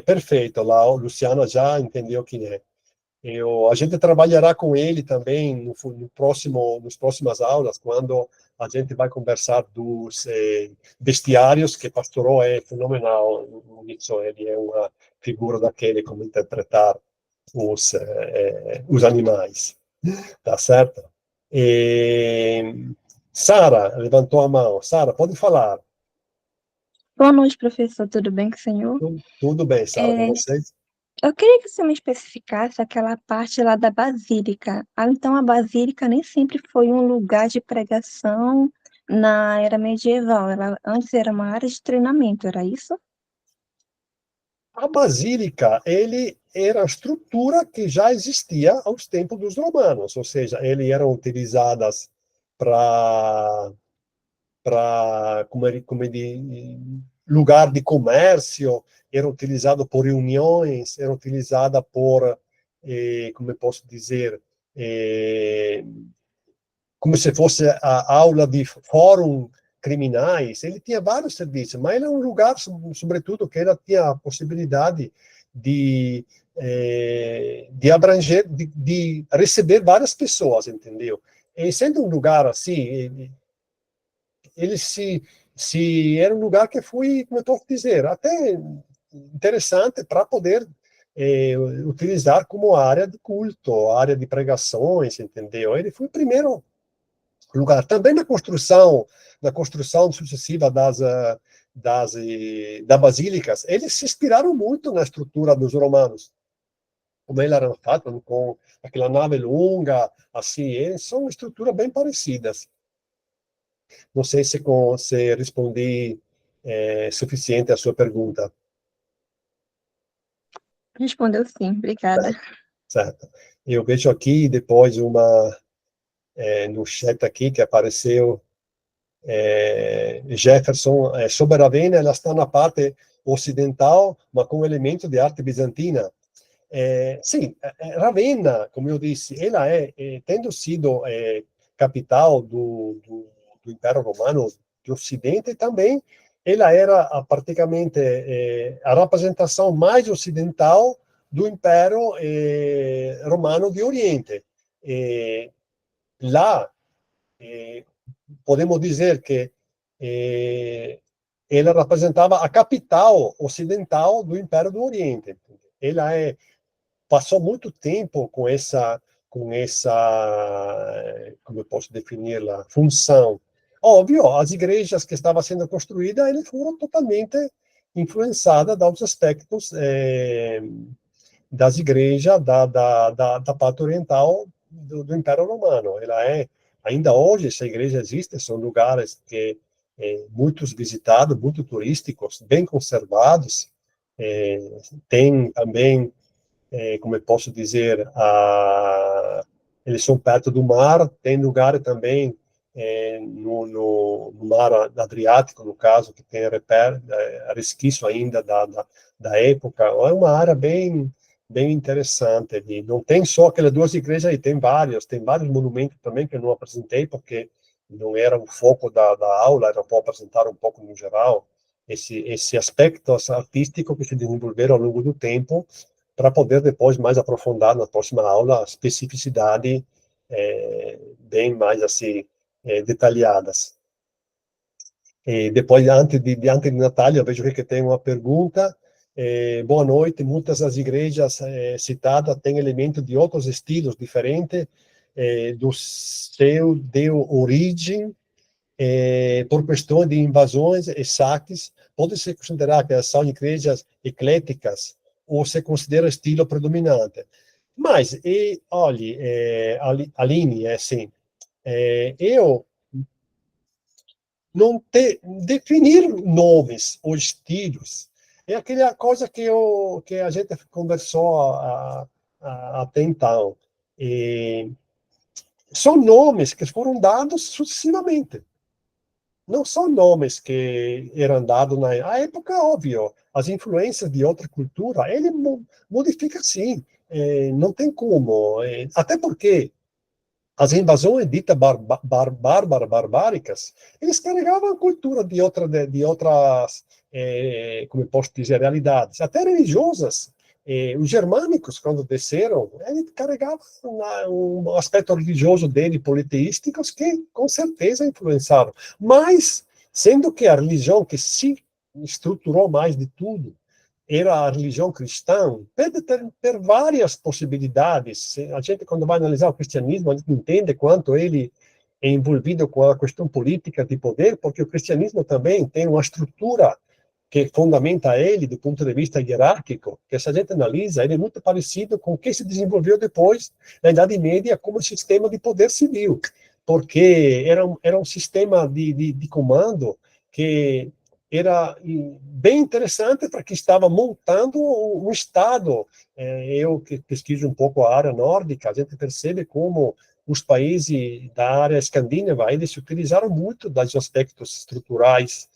Perfeito, lá o Luciano já entendeu quem é. A gente trabalhará com ele também nos próximas aulas, quando a gente vai conversar dos bestiários, que Pastoral é fenomenal nisso. Ele é uma figura daquele, como interpretar os animais, tá certo? Sara levantou a mão. Sara, pode falar. Boa noite, professor. Tudo bem com o senhor? Tudo bem, Sara, com É, vocês? eu queria que você me especificasse aquela parte lá da Basílica. Então, a Basílica nem sempre foi um lugar de pregação na era medieval. Ela antes era uma área de treinamento, era isso? A basílica, ele era a estrutura que já existia aos tempos dos romanos, ou seja, ele eram utilizadas para lugar de comércio, era utilizado por reuniões, era utilizada por, como eu posso dizer, como se fosse a aula de fórum criminais. Ele tinha vários serviços, mas ele é um lugar, sobretudo, que ele tinha a possibilidade de abranger, de receber várias pessoas, entendeu? E sendo um lugar assim, ele se era um lugar que foi, como eu estou a dizer, até interessante para poder utilizar como área de culto, área de pregações, entendeu? Ele foi o primeiro lugar. Também na construção sucessiva das basílicas, eles se inspiraram muito na estrutura dos romanos, como eles eram feitos, com aquela nave longa, assim, eles são estruturas bem parecidas. Não sei se respondi suficiente à sua pergunta. Respondeu sim, obrigada. Certo. Eu vejo aqui depois no chat aqui que apareceu Jefferson, sobre a Ravenna, ela está na parte ocidental, mas com elemento de arte bizantina. Sim, Ravenna, como eu disse, ela tendo sido capital do Império Romano do Ocidente também, ela era praticamente a representação mais ocidental do Império Romano de Oriente. Lá, podemos dizer que ela representava a capital ocidental do Império do Oriente. Ela passou muito tempo com essa, como eu posso definir-la, função. Óbvio, as igrejas que estavam sendo construídas, eles foram totalmente influenciadas dos aspectos das igrejas da parte oriental do Império Romano. Ainda hoje, essa igreja existe, são lugares que muitos visitados, muito turísticos, bem conservados. Tem também, como eu posso dizer, eles são perto do mar, tem lugar também no mar Adriático, no caso, que tem resquício ainda da época. É uma área bem interessante. E não tem só aquelas duas igrejas aí, tem vários monumentos também que eu não apresentei, porque não era o foco da aula, era para apresentar um pouco no geral esse aspecto artístico que se desenvolveram ao longo do tempo, para poder depois mais aprofundar na próxima aula especificidade bem mais assim detalhadas. E depois, antes de Natal, eu vejo que tem uma pergunta. Boa noite. Muitas das igrejas citadas têm elementos de outros estilos diferentes do seu de origem por questão de invasões e saques. Pode-se considerar que são igrejas ecléticas ou se considera estilo predominante. Mas, olhe, Aline, é assim, eu não definir nomes ou estilos é aquela coisa que a gente conversou até então. E são nomes que foram dados sucessivamente. Não são nomes que eram dados na época, óbvio. As influências de outra cultura, ele modifica sim. Não tem como. Até porque as invasões ditas barbáricas, eles carregavam a cultura de outras, como eu posso dizer, realidades, até religiosas. Os germânicos, quando desceram, eles carregavam um aspecto religioso dele, politeísticos, que com certeza influenciaram. Mas, sendo que a religião que se estruturou mais de tudo era a religião cristã, pode ter várias possibilidades. A gente, quando vai analisar o cristianismo, a gente entende quanto ele é envolvido com a questão política de poder, porque o cristianismo também tem uma estrutura que fundamenta ele do ponto de vista hierárquico, que se a gente analisa, ele é muito parecido com o que se desenvolveu depois, na Idade Média, como sistema de poder civil, porque era um sistema de comando que era bem interessante para quem estava montando um Estado. Eu que pesquiso um pouco a área nórdica, a gente percebe como os países da área escandinava, eles se utilizaram muito dos aspectos estruturais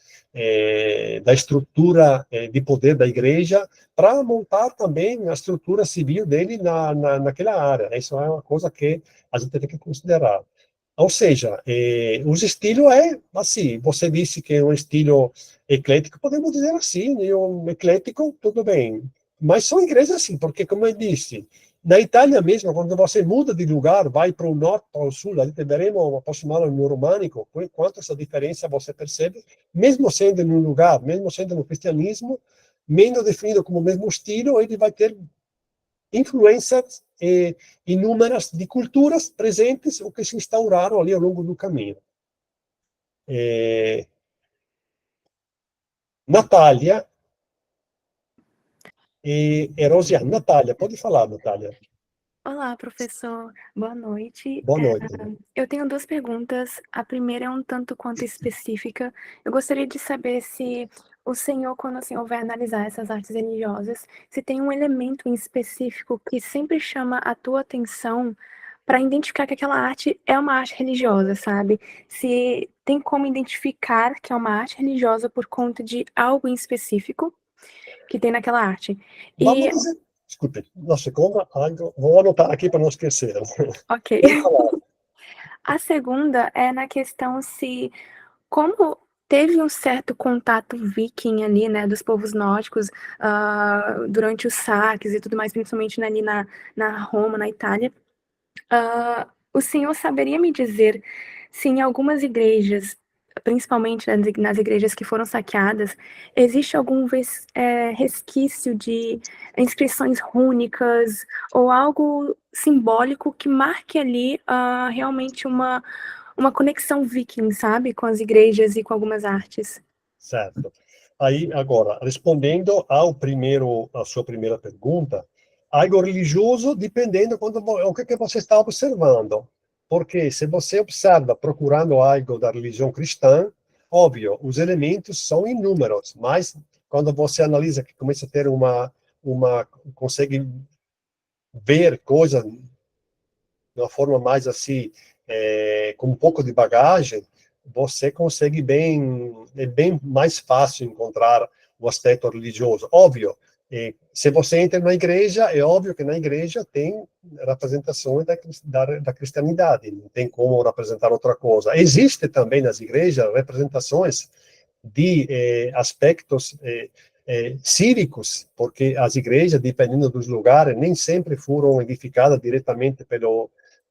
da estrutura de poder da igreja para montar também a estrutura civil dele naquela área. Isso é uma coisa que a gente tem que considerar. Ou seja, os estilos assim, você disse que é um estilo eclético, podemos dizer assim, né? Um eclético, tudo bem. Mas são igrejas assim, porque, como eu disse, na Itália mesmo, quando você muda de lugar, vai para o norte, para o sul, a gente veremos aproximado no românico, quanto essa diferença você percebe, mesmo sendo em um lugar, mesmo sendo no cristianismo, menos definido como o mesmo estilo, ele vai ter influências inúmeras de culturas presentes ou que se instauraram ali ao longo do caminho. Natália e Rosiane. Natália, pode falar, Natália. Olá, professor. Boa noite. Boa noite. Eu tenho duas perguntas. A primeira é um tanto quanto específica. Eu gostaria de saber se o senhor, quando o senhor vai analisar essas artes religiosas, se tem um elemento em específico que sempre chama a tua atenção para identificar que aquela arte é uma arte religiosa, sabe? Se tem como identificar que é uma arte religiosa por conta de algo em específico que tem naquela arte. Vamos dizer, desculpe, na segunda, vou anotar aqui para não esquecer. Ok. Pode falar. A segunda é na questão se, como teve um certo contato viking ali, né, dos povos nórdicos, durante os saques e tudo mais, principalmente ali na Roma, na Itália, o senhor saberia me dizer se em algumas igrejas, principalmente nas igrejas que foram saqueadas, existe algum resquício de inscrições rúnicas ou algo simbólico que marque ali realmente uma conexão viking, sabe? Com as igrejas e com algumas artes. Certo. Aí, agora, respondendo à sua primeira pergunta, algo religioso, dependendo o que você está observando. Porque se você observa procurando algo da religião cristã, óbvio, os elementos são inúmeros, mas quando você analisa, que começa a ter consegue ver coisas de uma forma mais assim, com um pouco de bagagem, você consegue é bem mais fácil encontrar o aspecto religioso. Óbvio, se você entra na igreja, é óbvio que na igreja tem representações da cristianidade, não tem como representar outra coisa. Existe também nas igrejas representações de aspectos cívicos, porque as igrejas, dependendo dos lugares, nem sempre foram edificadas diretamente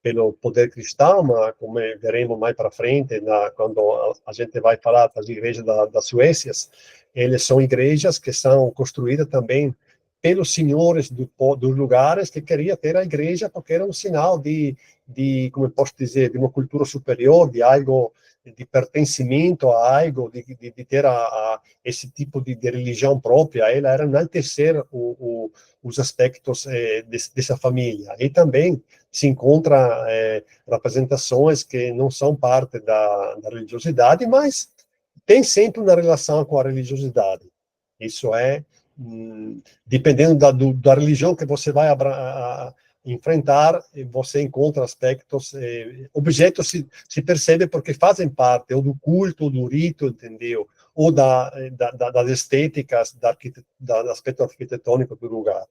pelo poder cristão, mas como veremos mais para frente, quando a gente vai falar das igrejas das Suécias, eles são igrejas que são construídas também pelos senhores dos lugares que queriam ter a igreja porque era um sinal como eu posso dizer, de uma cultura superior, de algo, de pertencimento a algo, de ter esse tipo de religião própria. Ela era enaltecer os aspectos dessa família. E também se encontra representações que não são parte da religiosidade, mas tem sempre uma relação com a religiosidade. Isso é, dependendo da religião que você vai enfrentar, você encontra aspectos, objetos se percebe porque fazem parte ou do culto, ou do rito, entendeu? Ou das estéticas, do aspecto arquitetônico do lugar.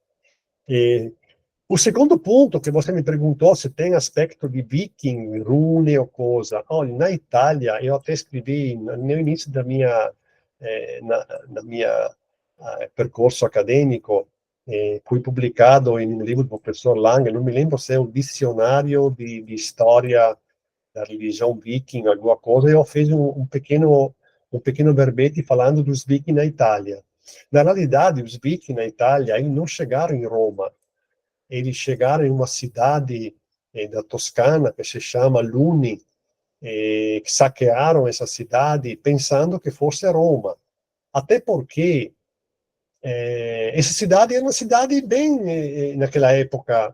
O segundo ponto que você me perguntou se tem aspecto de viking, rune ou coisa. Olha, na Itália, eu até escrevi no início da minha percorso acadêmico, foi publicado em um livro do professor Lang, não me lembro se é um dicionário de história da religião viking, alguma coisa. Eu fiz um pequeno verbete falando dos vikings na Itália. Na realidade, os vikings na Itália, eles não chegaram em Roma. Eles chegaram em uma cidade da Toscana que se chama Luni, que saquearam essa cidade pensando que fosse Roma. Até porque essa cidade era uma cidade bem, naquela época,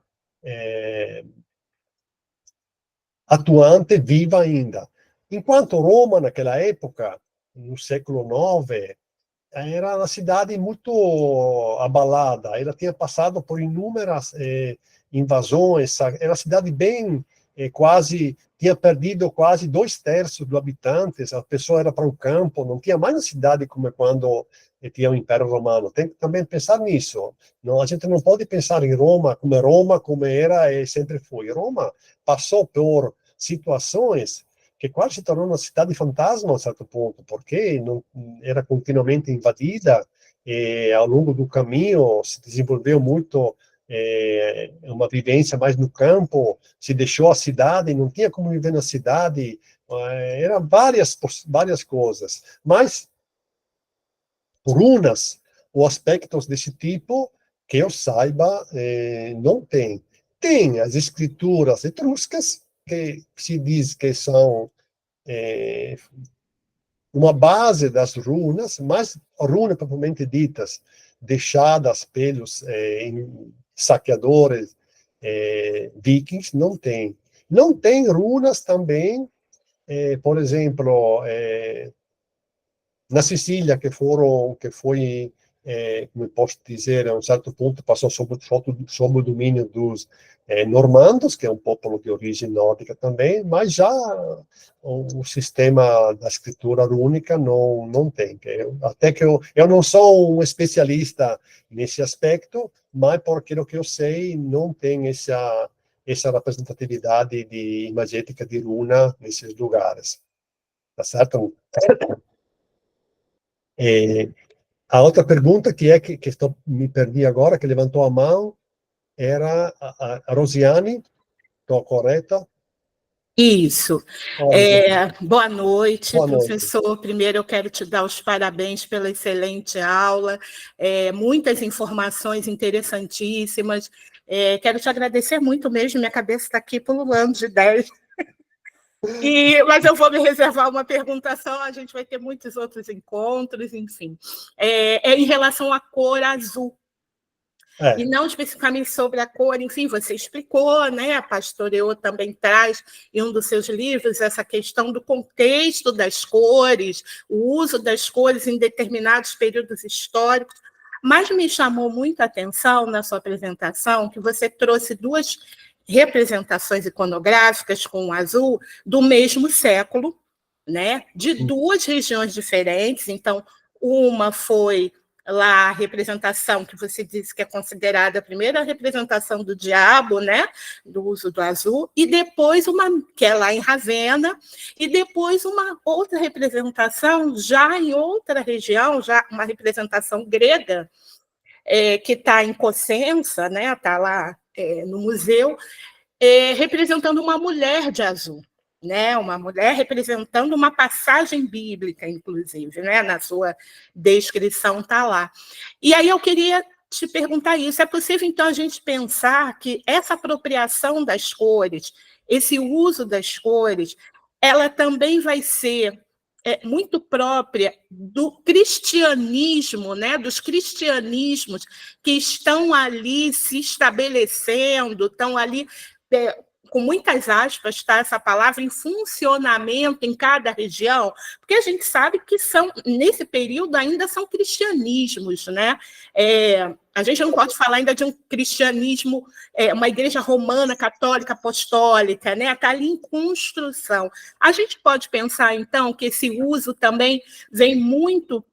atuante, viva ainda. Enquanto Roma, naquela época, no século IX, era uma cidade muito abalada. Ela tinha passado por inúmeras invasões. Era uma cidade bem, quase, tinha perdido quase 2/3 dos habitantes. A pessoa era para o campo, não tinha mais uma cidade como quando tinha o Império Romano. Tem que também pensar nisso. Não, a gente não pode pensar em Roma, como era e sempre foi. Roma passou por situações que quase se tornou uma cidade fantasma a certo ponto, porque não era continuamente invadida, e ao longo do caminho se desenvolveu muito uma vivência mais no campo, se deixou a cidade, não tinha como viver na cidade, eram várias coisas. Mas runas ou aspectos desse tipo, que eu saiba, não tem. Tem as escrituras etruscas, que se diz que são uma base das runas, mas runas propriamente ditas, deixadas pelos saqueadores vikings, não tem. Não tem runas também, por exemplo, na Sicília, que foi, como posso dizer, a um certo ponto passou sob o domínio dos normandos, que é um povo de origem nórdica também, mas já o sistema da escritura rúnica não tem. Até que eu não sou um especialista nesse aspecto, mas por aquilo que eu sei, não tem essa representatividade de imagética de runa nesses lugares. Tá certo? A outra pergunta que me perdi agora, que levantou a mão, era a Rosiane, estou correta? Isso. Boa noite, Boa noite. professor. Primeiro, eu quero te dar os parabéns pela excelente aula, muitas informações interessantíssimas. Quero te agradecer muito mesmo, minha cabeça está aqui pululando de ideias. Mas eu vou me reservar uma pergunta só, a gente vai ter muitos outros encontros, enfim. Em relação à cor azul. E não especificamente sobre a cor, enfim, você explicou, né? A Pastoreou também traz em um dos seus livros essa questão do contexto das cores, o uso das cores em determinados períodos históricos, mas me chamou muita atenção na sua apresentação que você trouxe duas representações iconográficas com o azul do mesmo século, né? De duas regiões diferentes. Então, uma foi lá a representação que você disse que é considerada a primeira representação do diabo, né, do uso do azul, e depois uma que é lá em Ravenna, e depois uma outra representação já em outra região, já uma representação grega, que está em Cosenza, né, está lá no museu, representando uma mulher de azul, né? Uma mulher representando uma passagem bíblica, inclusive, né? Na sua descrição está lá. E aí eu queria te perguntar isso. É possível, então, a gente pensar que essa apropriação das cores, esse uso das cores, ela também vai ser muito própria do cristianismo, né? Dos cristianismos que estão ali se estabelecendo, estão ali, com muitas aspas, tá, essa palavra, em funcionamento em cada região, porque a gente sabe que nesse período ainda são cristianismos, né? A gente não pode falar ainda de um cristianismo, uma igreja romana, católica, apostólica, né? Está ali em construção. A gente pode pensar, então, que esse uso também vem muito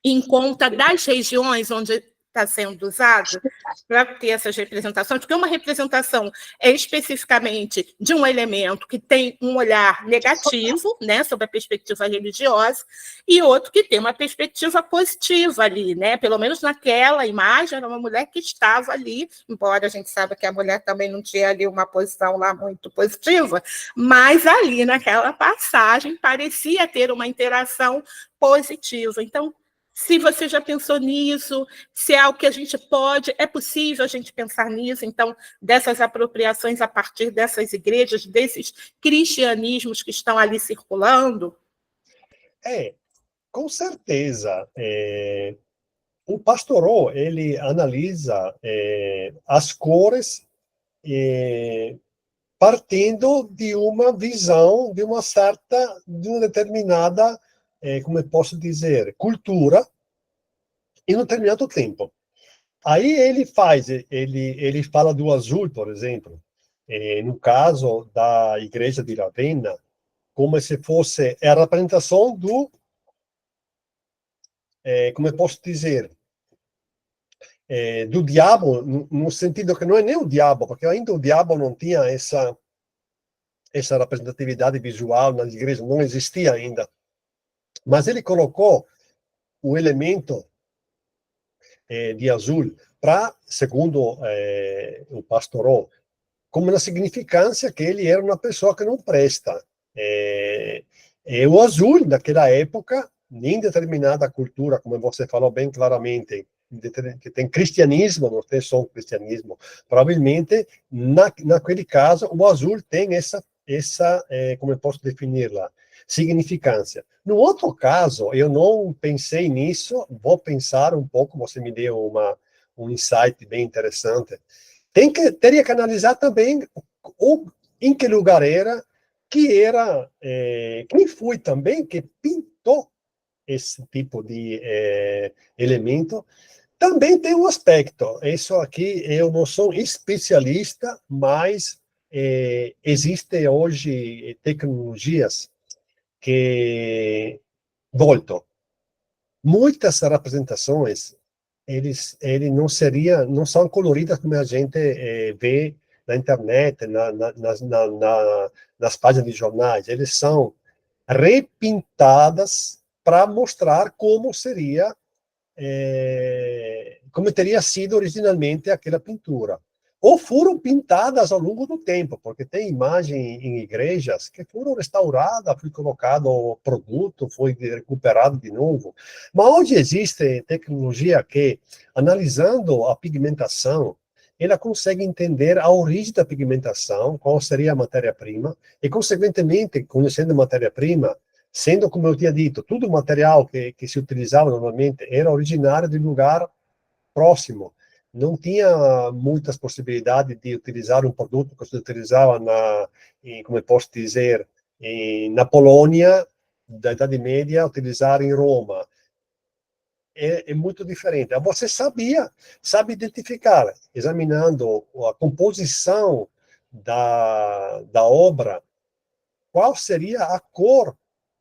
em conta das regiões onde está sendo usado para ter essas representações, porque uma representação é especificamente de um elemento que tem um olhar negativo, né, sobre a perspectiva religiosa, e outro que tem uma perspectiva positiva ali, né? Pelo menos naquela imagem, era uma mulher que estava ali, embora a gente saiba que a mulher também não tinha ali uma posição lá muito positiva, mas ali naquela passagem parecia ter uma interação positiva. Então, se você já pensou nisso, se é algo que a gente é possível a gente pensar nisso, então, dessas apropriações a partir dessas igrejas, desses cristianismos que estão ali circulando? Com certeza. O Pastoró, ele analisa as cores partindo de uma visão, de uma determinada, como eu posso dizer, cultura, em um determinado tempo. Aí ele fala do azul, por exemplo, no caso da igreja de Ravenna, como se fosse a representação como eu posso dizer, do diabo, no sentido que não é nem o diabo, porque ainda o diabo não tinha essa representatividade visual nas igrejas, não existia ainda. Mas ele colocou o elemento de azul para, segundo o Pastoró, como na significância que ele era uma pessoa que não presta. O azul, naquela época, em determinada cultura, como você falou bem claramente, que tem cristianismo, não tem só cristianismo, provavelmente, naquele caso, o azul tem essa como eu posso definir lá, significância. No outro caso, eu não pensei nisso, vou pensar um pouco, você me deu um insight bem interessante. Teria que analisar também em que lugar era, quem foi também que pintou esse tipo de elemento. Também tem um aspecto, isso aqui eu não sou especialista, mas existem hoje tecnologias que voltam. Muitas representações eles não são coloridas como a gente vê na internet, nas páginas de jornais. Eles são repintadas para mostrar como seria, como teria sido originalmente aquela pintura. Ou foram pintadas ao longo do tempo, porque tem imagem em igrejas que foram restauradas, foi colocado produto, foi recuperado de novo. Mas hoje existe tecnologia que, analisando a pigmentação, ela consegue entender a origem da pigmentação, qual seria a matéria-prima, e, consequentemente, conhecendo a matéria-prima, sendo, como eu tinha dito, tudo material que se utilizava normalmente era originário de lugar próximo. Não tinha muitas possibilidades de utilizar um produto que se utilizava como eu posso dizer, na Polônia, da Idade Média, utilizar em Roma. É muito diferente. Você sabe identificar, examinando a composição da obra, qual seria a cor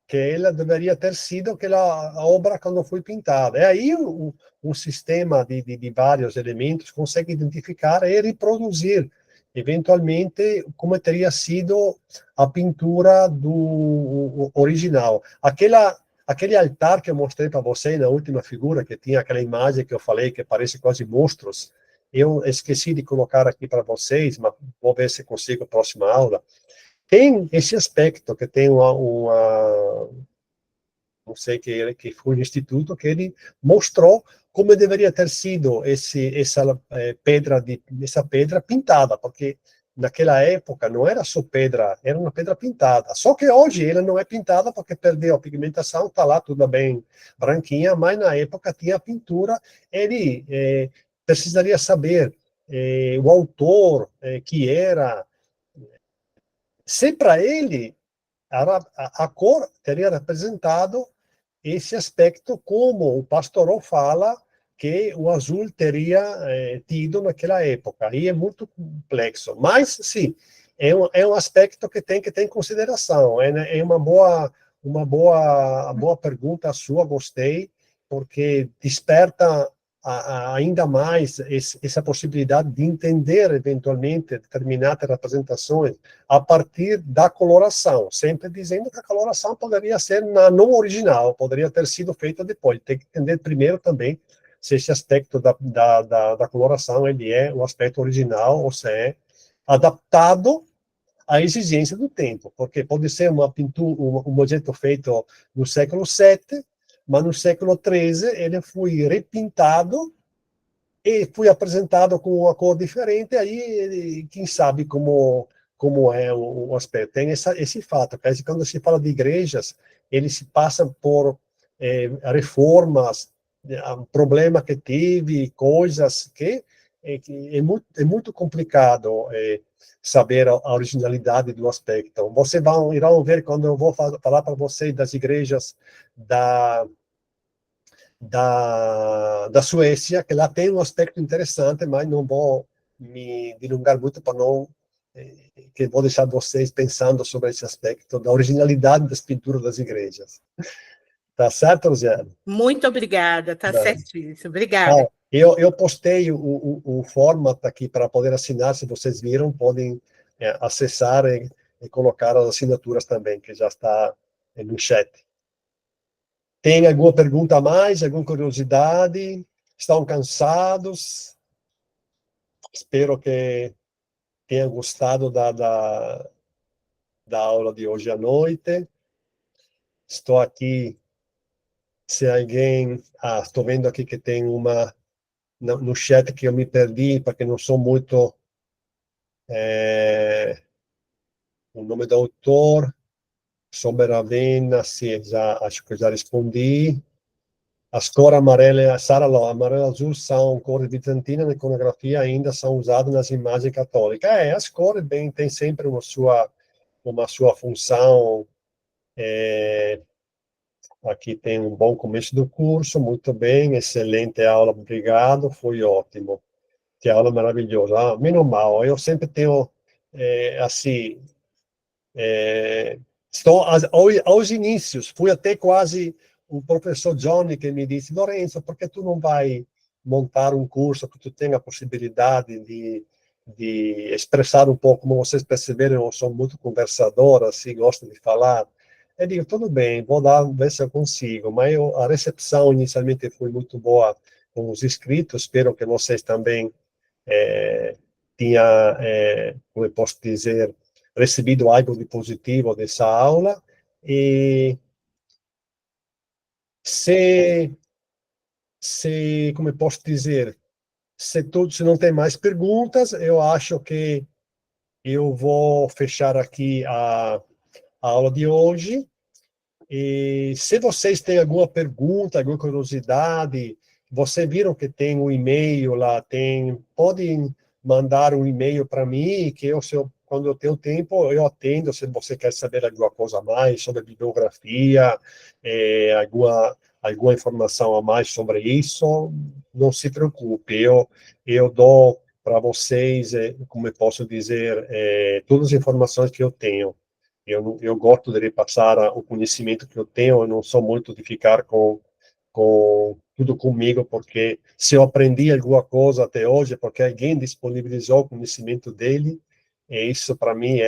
que ela deveria ter sido a obra quando foi pintada. E aí um sistema de vários elementos consegue identificar e reproduzir, eventualmente, como teria sido a pintura do original. Aquele altar que eu mostrei para você na última figura, que tinha aquela imagem que eu falei que parece quase monstros, eu esqueci de colocar aqui para vocês, mas vou ver se consigo na próxima aula, tem esse aspecto que tem não sei que foi um instituto que ele mostrou como deveria ter sido essa pedra pintada, porque naquela época não era só pedra, era uma pedra pintada. Só que hoje ela não é pintada porque perdeu a pigmentação, está lá tudo bem branquinha, mas na época tinha pintura. Ele precisaria saber o autor que era. Se para ele a cor teria representado esse aspecto, como o Pastoró fala que o azul teria tido naquela época. Aí é muito complexo. Mas, sim, é um aspecto que tem que ter em consideração. É uma boa pergunta a sua, gostei, porque desperta ainda mais essa possibilidade de entender, eventualmente, determinadas representações a partir da coloração, sempre dizendo que a coloração poderia ser não original, poderia ter sido feita depois. Tem que entender primeiro também se esse aspecto da coloração ele é o aspecto original ou se é adaptado à exigência do tempo, porque pode ser uma pintura, um objeto feito no século VII, mas no século XIII ele foi repintado e foi apresentado com uma cor diferente, aí quem sabe como é o aspecto. Tem esse fato, que quando se fala de igrejas, eles se passam por reformas, problema que teve, coisas que é muito complicado saber a originalidade do aspecto. Vocês irão ver quando eu vou falar para vocês das igrejas da Suécia, que lá tem um aspecto interessante, mas não vou me dilungar muito para não que vou deixar vocês pensando sobre esse aspecto da originalidade das pinturas das igrejas. Tá certo, Rosiane? Muito obrigada, tá certíssimo. Obrigada. Eu postei o format aqui para poder assinar, se vocês viram, podem acessar e colocar as assinaturas também, que já está no chat. Tem alguma pergunta a mais? Alguma curiosidade? Estão cansados? Espero que tenham gostado da aula de hoje à noite. Estou aqui, se alguém... estou vendo aqui que tem uma no chat que eu me perdi, porque não sou muito... o nome do autor, Soberavena, sim, acho que já respondi. As cores amarela, Sara, amarelo e azul são cores bizantinas na iconografia, ainda são usadas nas imagens católicas. As cores têm sempre uma sua função. Aqui tem um bom começo do curso, muito bem, excelente aula, obrigado, foi ótimo. Que aula maravilhosa. Menos mal, eu sempre tenho, assim, estou aos inícios, fui até quase o professor Johnny que me disse, Lorenzo, por que tu não vai montar um curso que tu tenha a possibilidade de expressar um pouco, como vocês perceberam, eu sou muito conversador, assim, gosto de falar. Eu digo, tudo bem, vou ver se eu consigo, mas a recepção inicialmente foi muito boa com os inscritos, espero que vocês também tenham, como eu posso dizer, recebido algo de positivo dessa aula. E como eu posso dizer, se não tem mais perguntas, eu acho que eu vou fechar aqui a aula de hoje. E se vocês têm alguma pergunta, alguma curiosidade, vocês viram que tem um e-mail lá, podem mandar um e-mail para mim, que quando eu tenho tempo, eu atendo, se você quer saber alguma coisa a mais sobre bibliografia, alguma informação a mais sobre isso, não se preocupe, eu dou para vocês, como eu posso dizer, todas as informações que eu tenho. Eu gosto de passar o conhecimento que eu tenho, eu não sou muito de ficar com tudo comigo, porque se eu aprendi alguma coisa até hoje, porque alguém disponibilizou o conhecimento dele, e isso para mim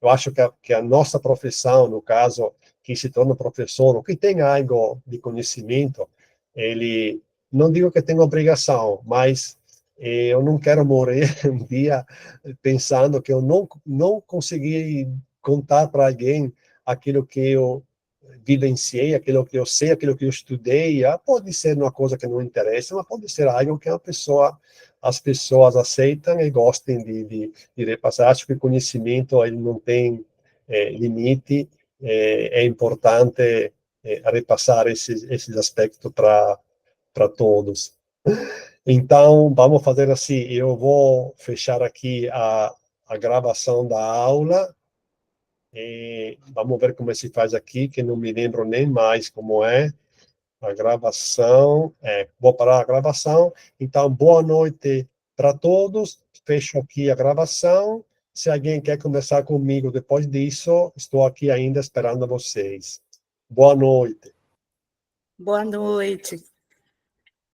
eu acho que a nossa profissão, no caso, que se torna professor, ou que tem algo de conhecimento, ele, não digo que tem obrigação, mas Eu não quero morrer um dia pensando que eu não consegui contar para alguém aquilo que eu vivenciei, aquilo que eu sei, aquilo que eu estudei. Pode ser uma coisa que não interessa, mas pode ser algo que as pessoas aceitam e gostem de repassar. Acho que o conhecimento ele não tem limite. É importante repassar esses aspectos para todos. Então, vamos fazer assim, eu vou fechar aqui a gravação da aula, e vamos ver como se faz aqui, que não me lembro nem mais como é a gravação. Vou parar a gravação. Então, boa noite para todos, fecho aqui a gravação. Se alguém quer conversar comigo depois disso, estou aqui ainda esperando vocês. Boa noite. Boa noite.